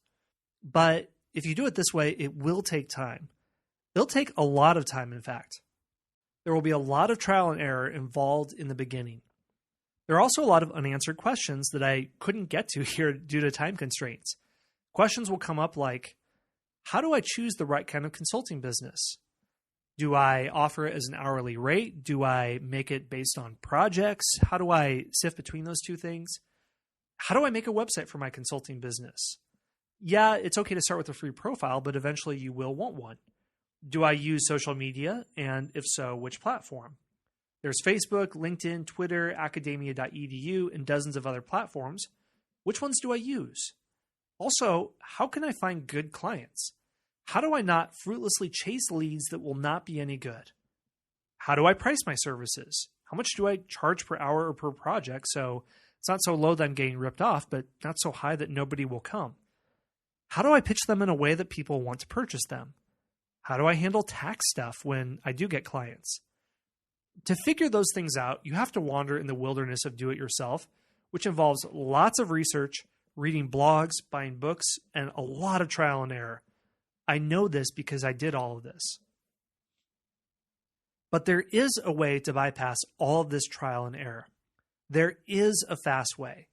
But if you do it this way, it will take time. It'll take a lot of time, in fact. There will be a lot of trial and error involved in the beginning. There are also a lot of unanswered questions that I couldn't get to here due to time constraints. Questions will come up like, how do I choose the right kind of consulting business? Do I offer it as an hourly rate? Do I make it based on projects? How do I sift between those two things? How do I make a website for my consulting business? Yeah, it's okay to start with a free profile, but eventually you will want one. Do I use social media? And if so, which platform? There's Facebook, LinkedIn, Twitter, academia.edu, and dozens of other platforms. Which ones do I use? Also, how can I find good clients? How do I not fruitlessly chase leads that will not be any good? How do I price my services? How much do I charge per hour or per project so it's not so low that I'm getting ripped off, but not so high that nobody will come? How do I pitch them in a way that people want to purchase them? How do I handle tax stuff when I do get clients? To figure those things out, you have to wander in the wilderness of do-it-yourself, which involves lots of research, reading blogs, buying books, and a lot of trial and error. I know this because I did all of this. But there is a way to bypass all of this trial and error. There is a fast way.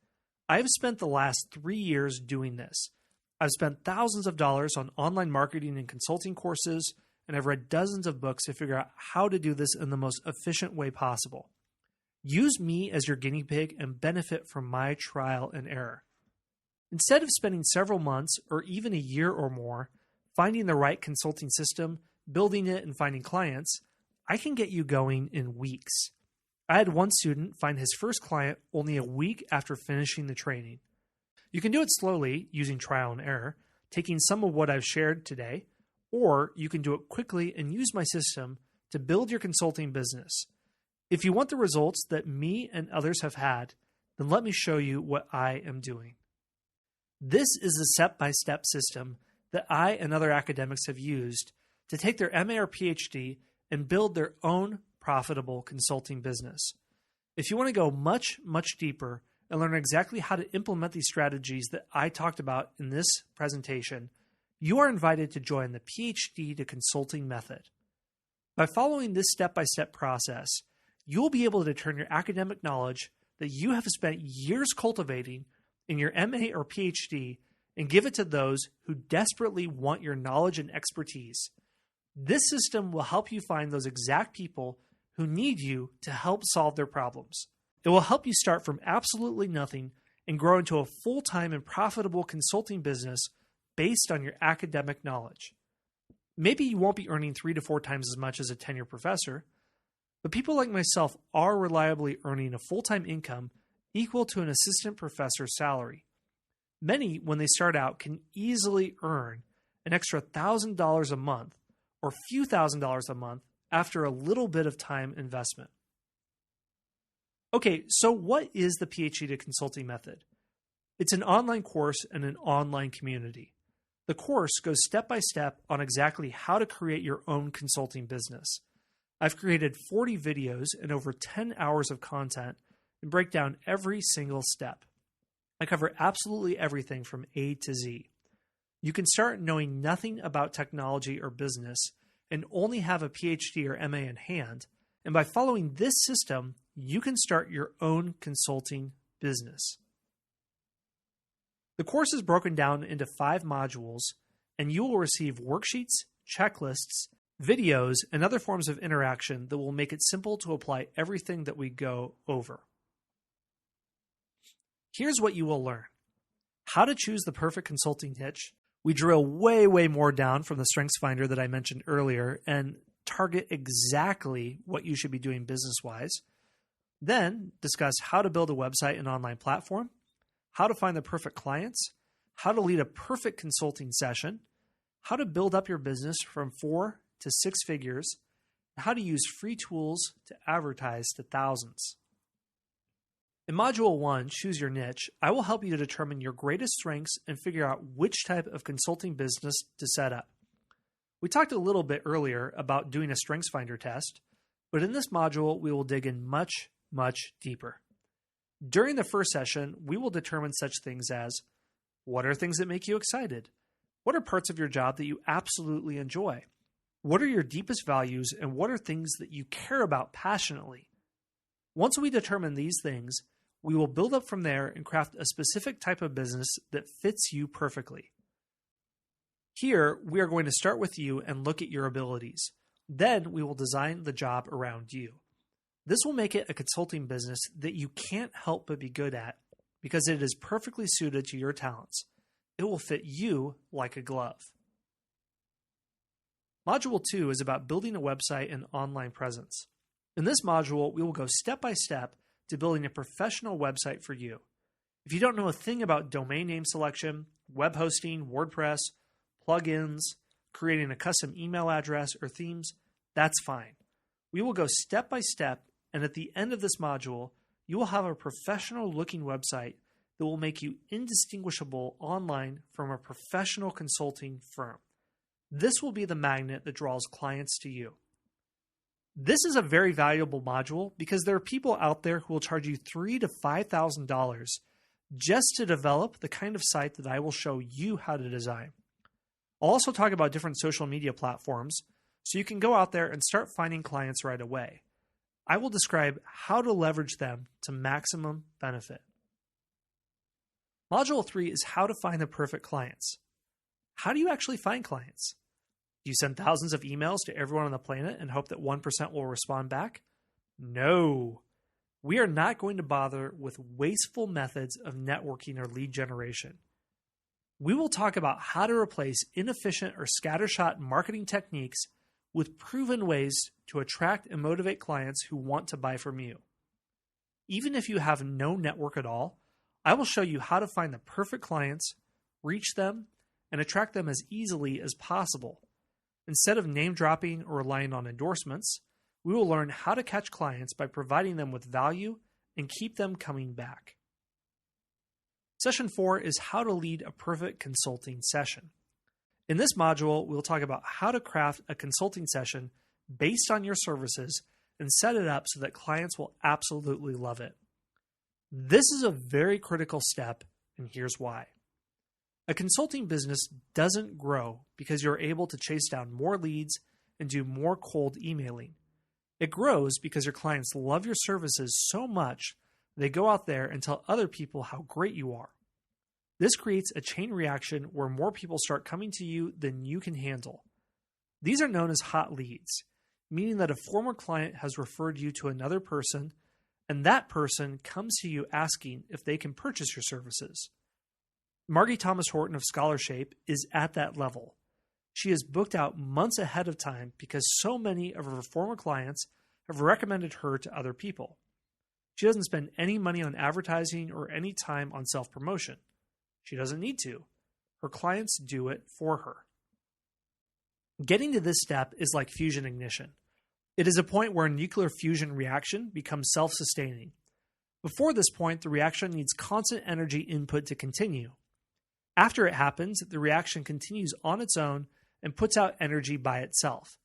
I've spent the last 3 years doing this. I've spent thousands of dollars on online marketing and consulting courses, and I've read dozens of books to figure out how to do this in the most efficient way possible. Use me as your guinea pig and benefit from my trial and error. Instead of spending several months or even a year or more finding the right consulting system, building it, and finding clients, I can get you going in weeks. I had one student find his first client only a week after finishing the training. You can do it slowly using trial and error, taking some of what I've shared today, or you can do it quickly and use my system to build your consulting business. If you want the results that me and others have had, then let me show you what I am doing. This is a step-by-step system that I and other academics have used to take their MA or PhD and build their own profitable consulting business. If you want to go much, much deeper and learn exactly how to implement these strategies that I talked about in this presentation, you are invited to join the PhDtoConsulting method. By following this step-by-step process, you will be able to turn your academic knowledge that you have spent years cultivating in your MA or PhD and give it to those who desperately want your knowledge and expertise. This system will help you find those exact people who need you to help solve their problems. It will help you start from absolutely nothing and grow into a full-time and profitable consulting business based on your academic knowledge. Maybe you won't be earning 3 to 4 times as much as a tenured professor, but people like myself are reliably earning a full-time income equal to an assistant professor's salary. Many, when they start out, can easily earn an extra $1,000 a month or a few $1,000s a month after a little bit of time investment. Okay, so what is the PhD to Consulting method? It's an online course and an online community. The course goes step by step on exactly how to create your own consulting business. I've created 40 videos and over 10 hours of content and break down every single step. I cover absolutely everything from A to Z. You can start knowing nothing about technology or business and only have a PhD or MA in hand, and by following this system, you can start your own consulting business. The course is broken down into 5 modules, and you will receive worksheets, checklists, videos, and other forms of interaction that will make it simple to apply everything that we go over. Here's what you will learn. How to choose the perfect consulting niche. We drill way more down from the Strengths Finder that I mentioned earlier and target exactly what you should be doing business-wise. Then discuss how to build a website and online platform, how to find the perfect clients, how to lead a perfect consulting session, how to build up your business from 4 to 6 figures, and how to use free tools to advertise to thousands. In Module 1, Choose Your Niche, I will help you to determine your greatest strengths and figure out which type of consulting business to set up. We talked a little bit earlier about doing a Strengths Finder test, but in this module, we will dig in much deeper. During the first session, we will determine such things as, what are things that make you excited? What are parts of your job that you absolutely enjoy? What are your deepest values, and what are things that you care about passionately? Once we determine these things, we will build up from there and craft a specific type of business that fits you perfectly. Here, we are going to start with you and look at your abilities. Then we will design the job around you. This will make it a consulting business that you can't help but be good at because it is perfectly suited to your talents. It will fit you like a glove. Module 2 is about building a website and online presence. In this module, we will go step by step to building a professional website for you. If you don't know a thing about domain name selection, web hosting, WordPress, plugins, creating a custom email address, or themes, that's fine. We will go step by step, and at the end of this module, you will have a professional-looking website that will make you indistinguishable online from a professional consulting firm. This will be the magnet that draws clients to you. This is a very valuable module because there are people out there who will charge you $3,000 to $5,000 just to develop the kind of site that I will show you how to design. I'll also talk about different social media platforms so you can go out there and start finding clients right away. I will describe how to leverage them to maximum benefit. Module 3 is how to find the perfect clients. How do you actually find clients? Do you send thousands of emails to everyone on the planet and hope that 1% will respond back? No. We are not going to bother with wasteful methods of networking or lead generation. We will talk about how to replace inefficient or scattershot marketing techniques with proven ways to attract and motivate clients who want to buy from you. Even if you have no network at all, I will show you how to find the perfect clients, reach them, and attract them as easily as possible. Instead of name dropping or relying on endorsements, we will learn how to catch clients by providing them with value and keep them coming back. Session 4 is how to lead a perfect consulting session. In this module, we'll talk about how to craft a consulting session based on your services and set it up so that clients will absolutely love it. This is a very critical step, and here's why. A consulting business doesn't grow because you're able to chase down more leads and do more cold emailing. It grows because your clients love your services so much they go out there and tell other people how great you are. This creates a chain reaction where more people start coming to you than you can handle. These are known as hot leads, meaning that a former client has referred you to another person, and that person comes to you asking if they can purchase your services. Margie Thomas Horton of Scholarshape is at that level. She is booked out months ahead of time because so many of her former clients have recommended her to other people. She doesn't spend any money on advertising or any time on self-promotion. She doesn't need to. Her clients do it for her. Getting to this step is like fusion ignition. It is a point where a nuclear fusion reaction becomes self-sustaining. Before this point, the reaction needs constant energy input to continue. After it happens, the reaction continues on its own and puts out energy by itself.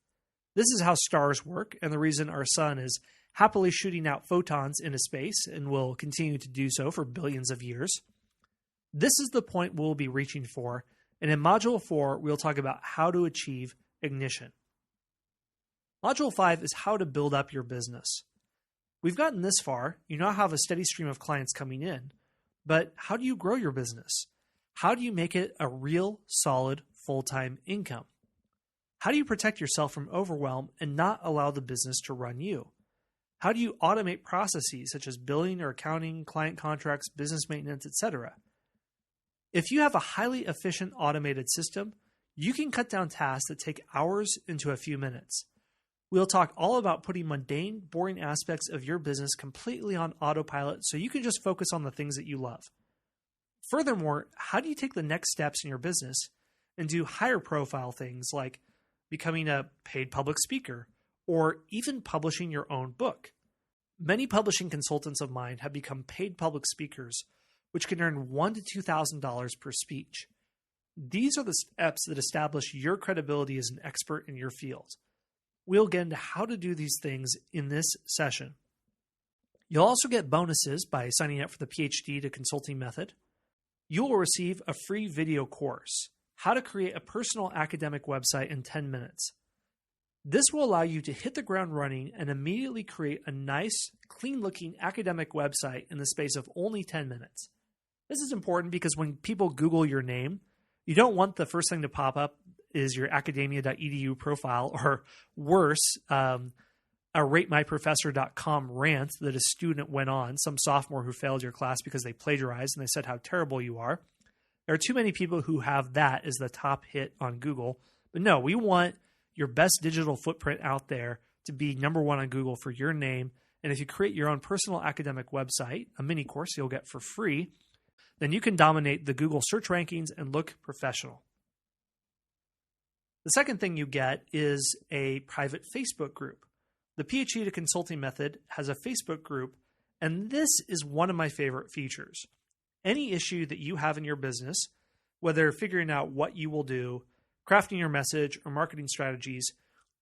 This is how stars work, and the reason our sun is happily shooting out photons into space and will continue to do so for billions of years. This is the point we'll be reaching for, and in Module 4, we'll talk about how to achieve ignition. Module 5 is how to build up your business. We've gotten this far. You now have a steady stream of clients coming in, but how do you grow your business? How do you make it a real, solid, full-time income? How do you protect yourself from overwhelm and not allow the business to run you? How do you automate processes such as billing or accounting, client contracts, business maintenance, etc.? If you have a highly efficient automated system, you can cut down tasks that take hours into a few minutes. We'll talk all about putting mundane, boring aspects of your business completely on autopilot so you can just focus on the things that you love. Furthermore, how do you take the next steps in your business and do higher profile things like becoming a paid public speaker or even publishing your own book? Many publishing consultants of mine have become paid public speakers, which can earn $1,000 to $2,000 per speech. These are the steps that establish your credibility as an expert in your field. We'll get into how to do these things in this session. You'll also get bonuses by signing up for the PhD to Consulting method. You will receive a free video course, How to Create a Personal Academic Website in 10 Minutes. This will allow you to hit the ground running and immediately create a nice, clean-looking academic website in the space of only 10 minutes. This is important because when people Google your name, you don't want the first thing to pop up is your academia.edu profile, or worse, a ratemyprofessor.com rant that a student went on, some sophomore who failed your class because they plagiarized and they said how terrible you are. There are too many people who have that as the top hit on Google. But no, we want your best digital footprint out there to be number one on Google for your name. And if you create your own personal academic website, a mini course you'll get for free, then you can dominate the Google search rankings and look professional. The second thing you get is a private Facebook group. The PhD to Consulting method has a Facebook group, and this is one of my favorite features. Any issue that you have in your business, whether figuring out what you will do, crafting your message, or marketing strategies,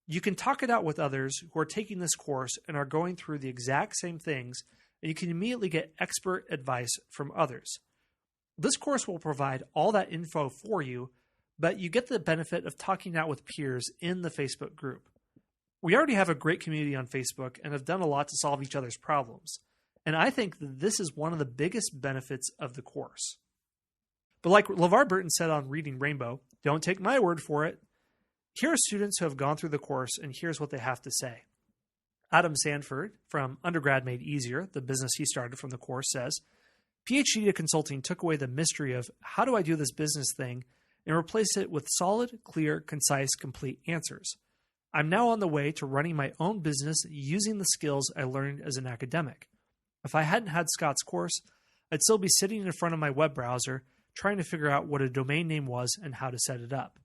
you can talk it out with others who are taking this course and are going through the exact same things, and you can immediately get expert advice from others. This course will provide all that info for you, but you get the benefit of talking out with peers in the Facebook group. We already have a great community on Facebook and have done a lot to solve each other's problems, and I think that this is one of the biggest benefits of the course. But like LeVar Burton said on Reading Rainbow, don't take my word for it. Here are students who have gone through the course, and here's what they have to say. Adam Sanford from Undergrad Made Easier, the business he started from the course, says, PhD to Consulting took away the mystery of how do I do this business thing and replaced it with solid, clear, concise, complete answers. I'm now on the way to running my own business using the skills I learned as an academic. If I hadn't had Scott's course, I'd still be sitting in front of my web browser trying to figure out what a domain name was and how to set it up.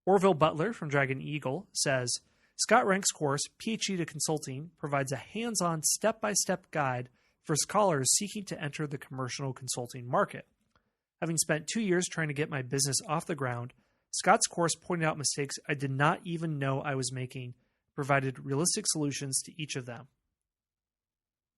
Orville Butler from Dragon Eagle says, Scott Rank's course, PhD to Consulting, provides a hands-on, step-by-step guide for scholars seeking to enter the commercial consulting market. Having spent 2 years trying to get my business off the ground, Scott's course pointed out mistakes I did not even know I was making, provided realistic solutions to each of them.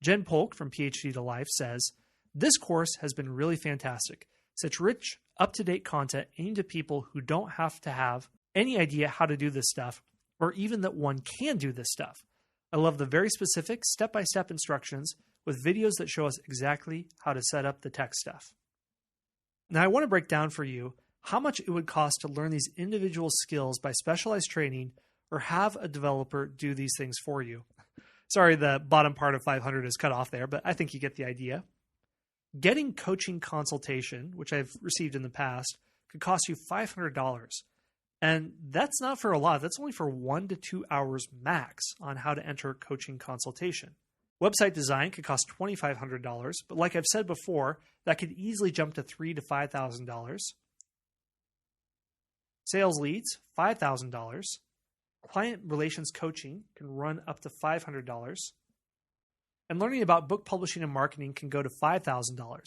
Jen Polk from PhD to Life says, this course has been really fantastic. Such rich, up-to-date content aimed at people who don't have to have any idea how to do this stuff, or even that one can do this stuff. I love the very specific step-by-step instructions with videos that show us exactly how to set up the tech stuff. Now, I want to break down for you how much it would cost to learn these individual skills by specialized training or have a developer do these things for you. Sorry, the bottom part of 500 is cut off there, but I think you get the idea. Getting coaching consultation, which I've received in the past, could cost you $500. And that's not for a lot. That's only for 1 to 2 hours max on how to enter coaching consultation. Website design could cost $2,500, but like I've said before, that could easily jump to $3,000 to $5,000. Sales leads, $5,000. Client relations coaching can run up to $500. And learning about book publishing and marketing can go to $5,000.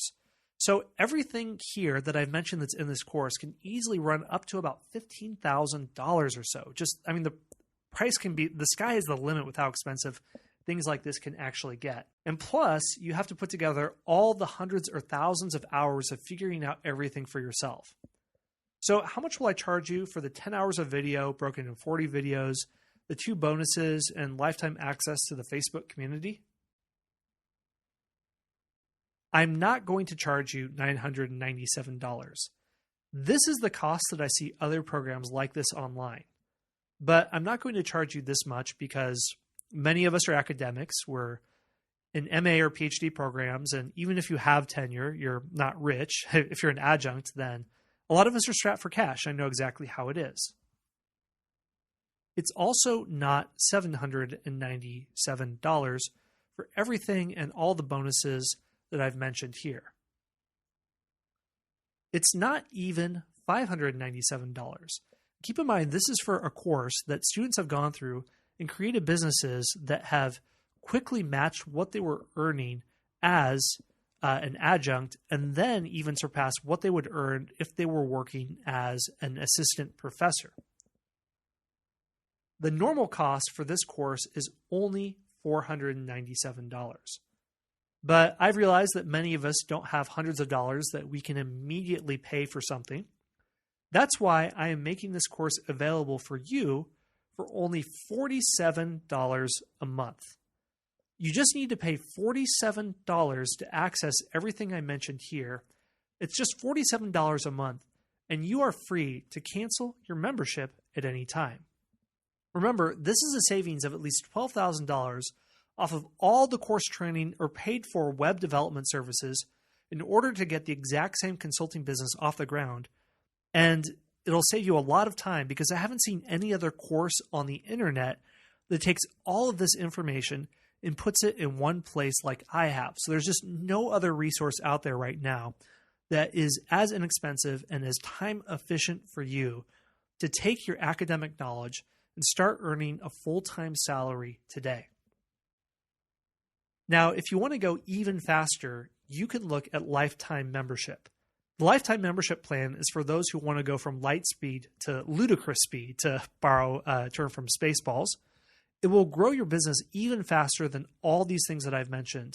So everything here that I've mentioned that's in this course can easily run up to about $15,000 or so. The price can be, the sky is the limit with how expensive things like this can actually get. And plus, you have to put together all the hundreds or thousands of hours of figuring out everything for yourself. So how much will I charge you for the 10 hours of video broken into 40 videos, the 2 bonuses, and lifetime access to the Facebook community? I'm not going to charge you $997. This is the cost that I see other programs like this online. But I'm not going to charge you this much because many of us are academics. We're in MA or PhD programs, and even if you have tenure, you're not rich. If you're an adjunct, then a lot of us are strapped for cash. I know exactly how it is. It's also not $797 for everything and all the bonuses that I've mentioned here. It's not even $597. Keep in mind, this is for a course that students have gone through and created businesses that have quickly matched what they were earning as an adjunct, and then even surpass what they would earn if they were working as an assistant professor. The normal cost for this course is only $497. But I've realized that many of us don't have hundreds of dollars that we can immediately pay for something. That's why I am making this course available for you for only $47 a month. You just need to pay $47 to access everything I mentioned here. It's just $47 a month, and you are free to cancel your membership at any time. Remember, this is a savings of at least $12,000 off of all the course training or paid for web development services in order to get the exact same consulting business off the ground. And it'll save you a lot of time because I haven't seen any other course on the internet that takes all of this information and puts it in one place like I have. So there's just no other resource out there right now that is as inexpensive and as time efficient for you to take your academic knowledge and start earning a full-time salary today. Now, if you want to go even faster, you can look at lifetime membership. The lifetime membership plan is for those who want to go from light speed to ludicrous speed, to borrow a term from Spaceballs. It will grow your business even faster than all these things that I've mentioned.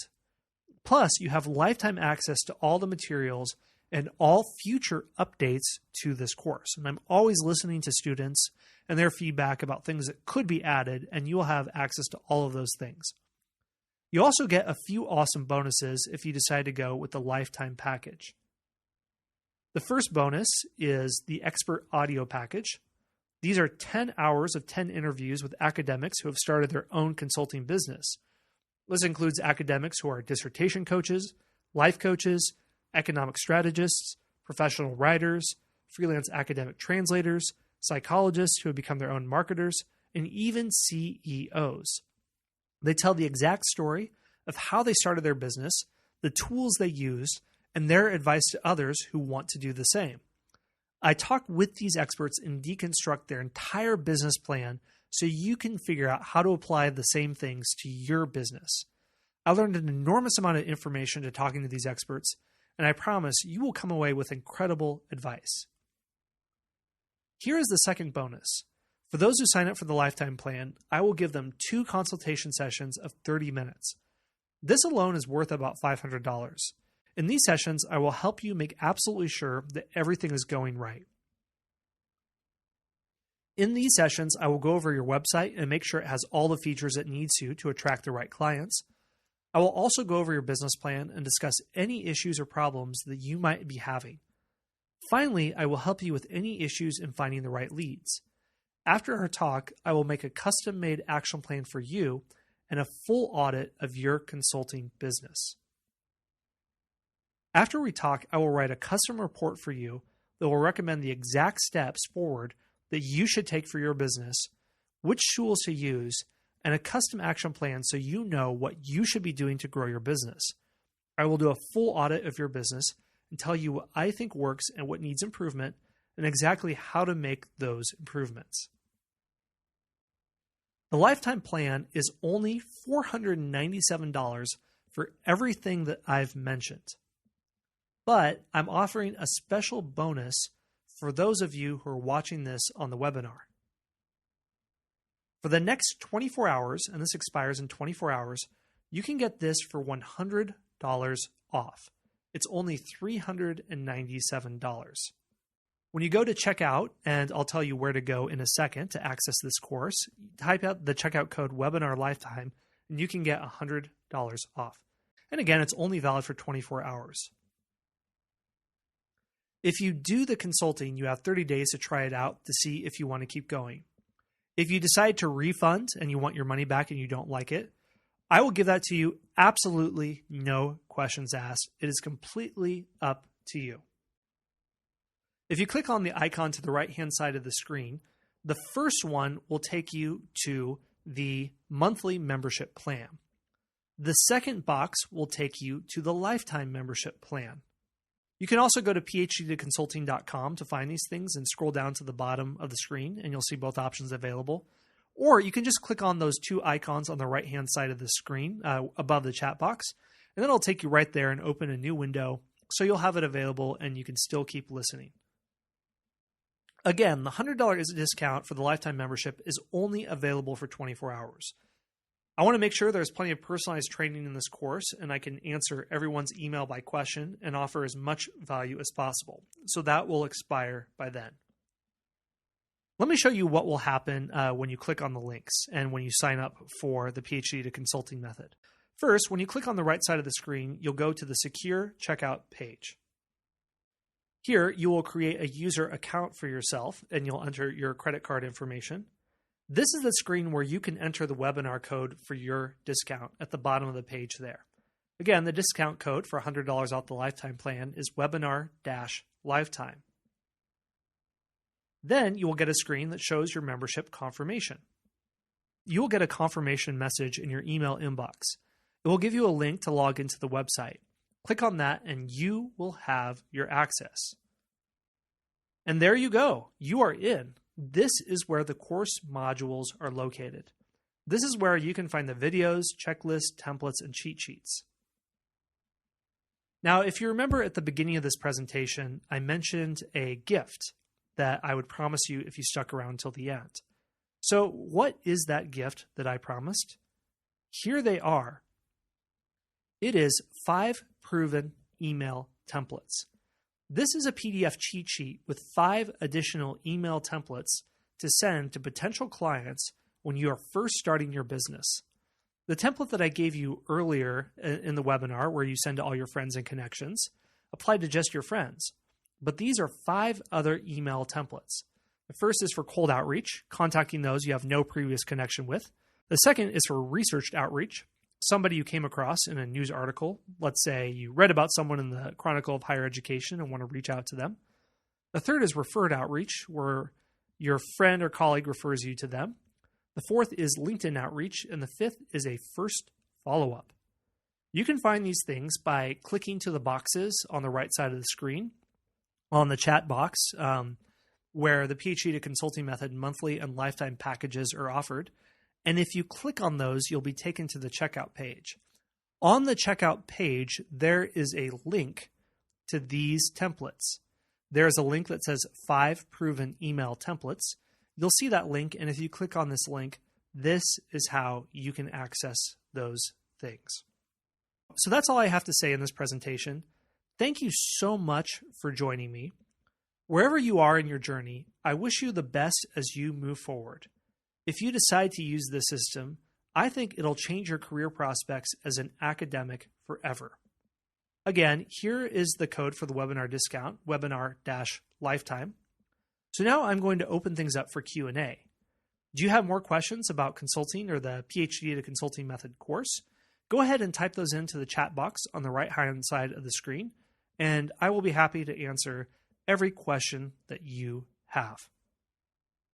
Plus, you have lifetime access to all the materials and all future updates to this course. And I'm always listening to students and their feedback about things that could be added, and you will have access to all of those things. You also get a few awesome bonuses if you decide to go with the lifetime package. The first bonus is the expert audio package. These are 10 hours of 10 interviews with academics who have started their own consulting business. This includes academics who are dissertation coaches, life coaches, economic strategists, professional writers, freelance academic translators, psychologists who have become their own marketers, and even CEOs. They tell the exact story of how they started their business, the tools they used, and their advice to others who want to do the same. I talk with these experts and deconstruct their entire business plan so you can figure out how to apply the same things to your business. I learned an enormous amount of information to talking to these experts, and I promise you will come away with incredible advice. Here is the second bonus. For those who sign up for the lifetime plan, I will give them 2 consultation sessions of 30 minutes. This alone is worth about $500. In these sessions, I will help you make absolutely sure that everything is going right. In these sessions, I will go over your website and make sure it has all the features it needs to attract the right clients. I will also go over your business plan and discuss any issues or problems that you might be having. Finally, I will help you with any issues in finding the right leads. After our talk, I will make a custom-made action plan for you and a full audit of your consulting business. After we talk, I will write a custom report for you that will recommend the exact steps forward that you should take for your business, which tools to use, and a custom action plan so you know what you should be doing to grow your business. I will do a full audit of your business and tell you what I think works and what needs improvement and exactly how to make those improvements. The lifetime plan is only $497 for everything that I've mentioned. But I'm offering a special bonus for those of you who are watching this on the webinar. For the next 24 hours, and this expires in 24 hours, you can get this for $100 off. It's only $397. When you go to checkout, and I'll tell you where to go in a second to access this course, type out the checkout code Webinar Lifetime, and you can get $100 off. And again, it's only valid for 24 hours. If you do the consulting, you have 30 days to try it out to see if you want to keep going. If you decide to refund and you want your money back and you don't like it, I will give that to you absolutely no questions asked. It is completely up to you. If you click on the icon to the right-hand side of the screen, the first one will take you to the monthly membership plan. The second box will take you to the lifetime membership plan. You can also go to PhDtoConsulting.com to find these things and scroll down to the bottom of the screen and you'll see both options available. Or you can just click on those two icons on the right-hand side of the screen above the chat box, and then it'll take you right there and open a new window so you'll have it available and you can still keep listening. Again, the $100 discount for the lifetime membership is only available for 24 hours. I want to make sure there's plenty of personalized training in this course and I can answer everyone's email by question and offer as much value as possible. So that will expire by then. Let me show you what will happen when you click on the links and when you sign up for the PhD to Consulting method. First, when you click on the right side of the screen, you'll go to the Secure Checkout page. Here, you will create a user account for yourself and you'll enter your credit card information. This is the screen where you can enter the webinar code for your discount at the bottom of the page there. Again, the discount code for $100 off the lifetime plan is webinar-lifetime. Then you will get a screen that shows your membership confirmation. You will get a confirmation message in your email inbox. It will give you a link to log into the website. Click on that and you will have your access. And there you go. You are in. This is where the course modules are located. This is where you can find the videos, checklists, templates, and cheat sheets. Now, if you remember at the beginning of this presentation, I mentioned a gift that I would promise you if you stuck around till the end. So what is that gift that I promised? Here they are. It is 5 proven email templates. This is a PDF cheat sheet with 5 additional email templates to send to potential clients when you are first starting your business. The template that I gave you earlier in the webinar, where you send to all your friends and connections, applied to just your friends. But these are 5 other email templates. The first is for cold outreach, contacting those you have no previous connection with. The second is for researched outreach, somebody you came across in a news article. Let's say you read about someone in the Chronicle of Higher Education and want to reach out to them. The third is referred outreach, where your friend or colleague refers you to them. The fourth is LinkedIn outreach, and the fifth is a first follow-up. You can find these things by clicking to the boxes on the right side of the screen, on the chat box, where the PhD to Consulting method monthly and lifetime packages are offered. And if you click on those, you'll be taken to the checkout page. On the checkout page, there is a link to these templates. There's a link that says 5 proven email templates. You'll see that link, and if you click on this link, this is how you can access those things. So that's all I have to say in this presentation. Thank you so much for joining me. Wherever you are in your journey, I wish you the best as you move forward. If you decide to use this system, I think it'll change your career prospects as an academic forever. Again, here is the code for the webinar discount, webinar-lifetime. So now I'm going to open things up for Q&A. Do you have more questions about consulting or the PhD to Consulting method course? Go ahead and type those into the chat box on the right-hand side of the screen, and I will be happy to answer every question that you have.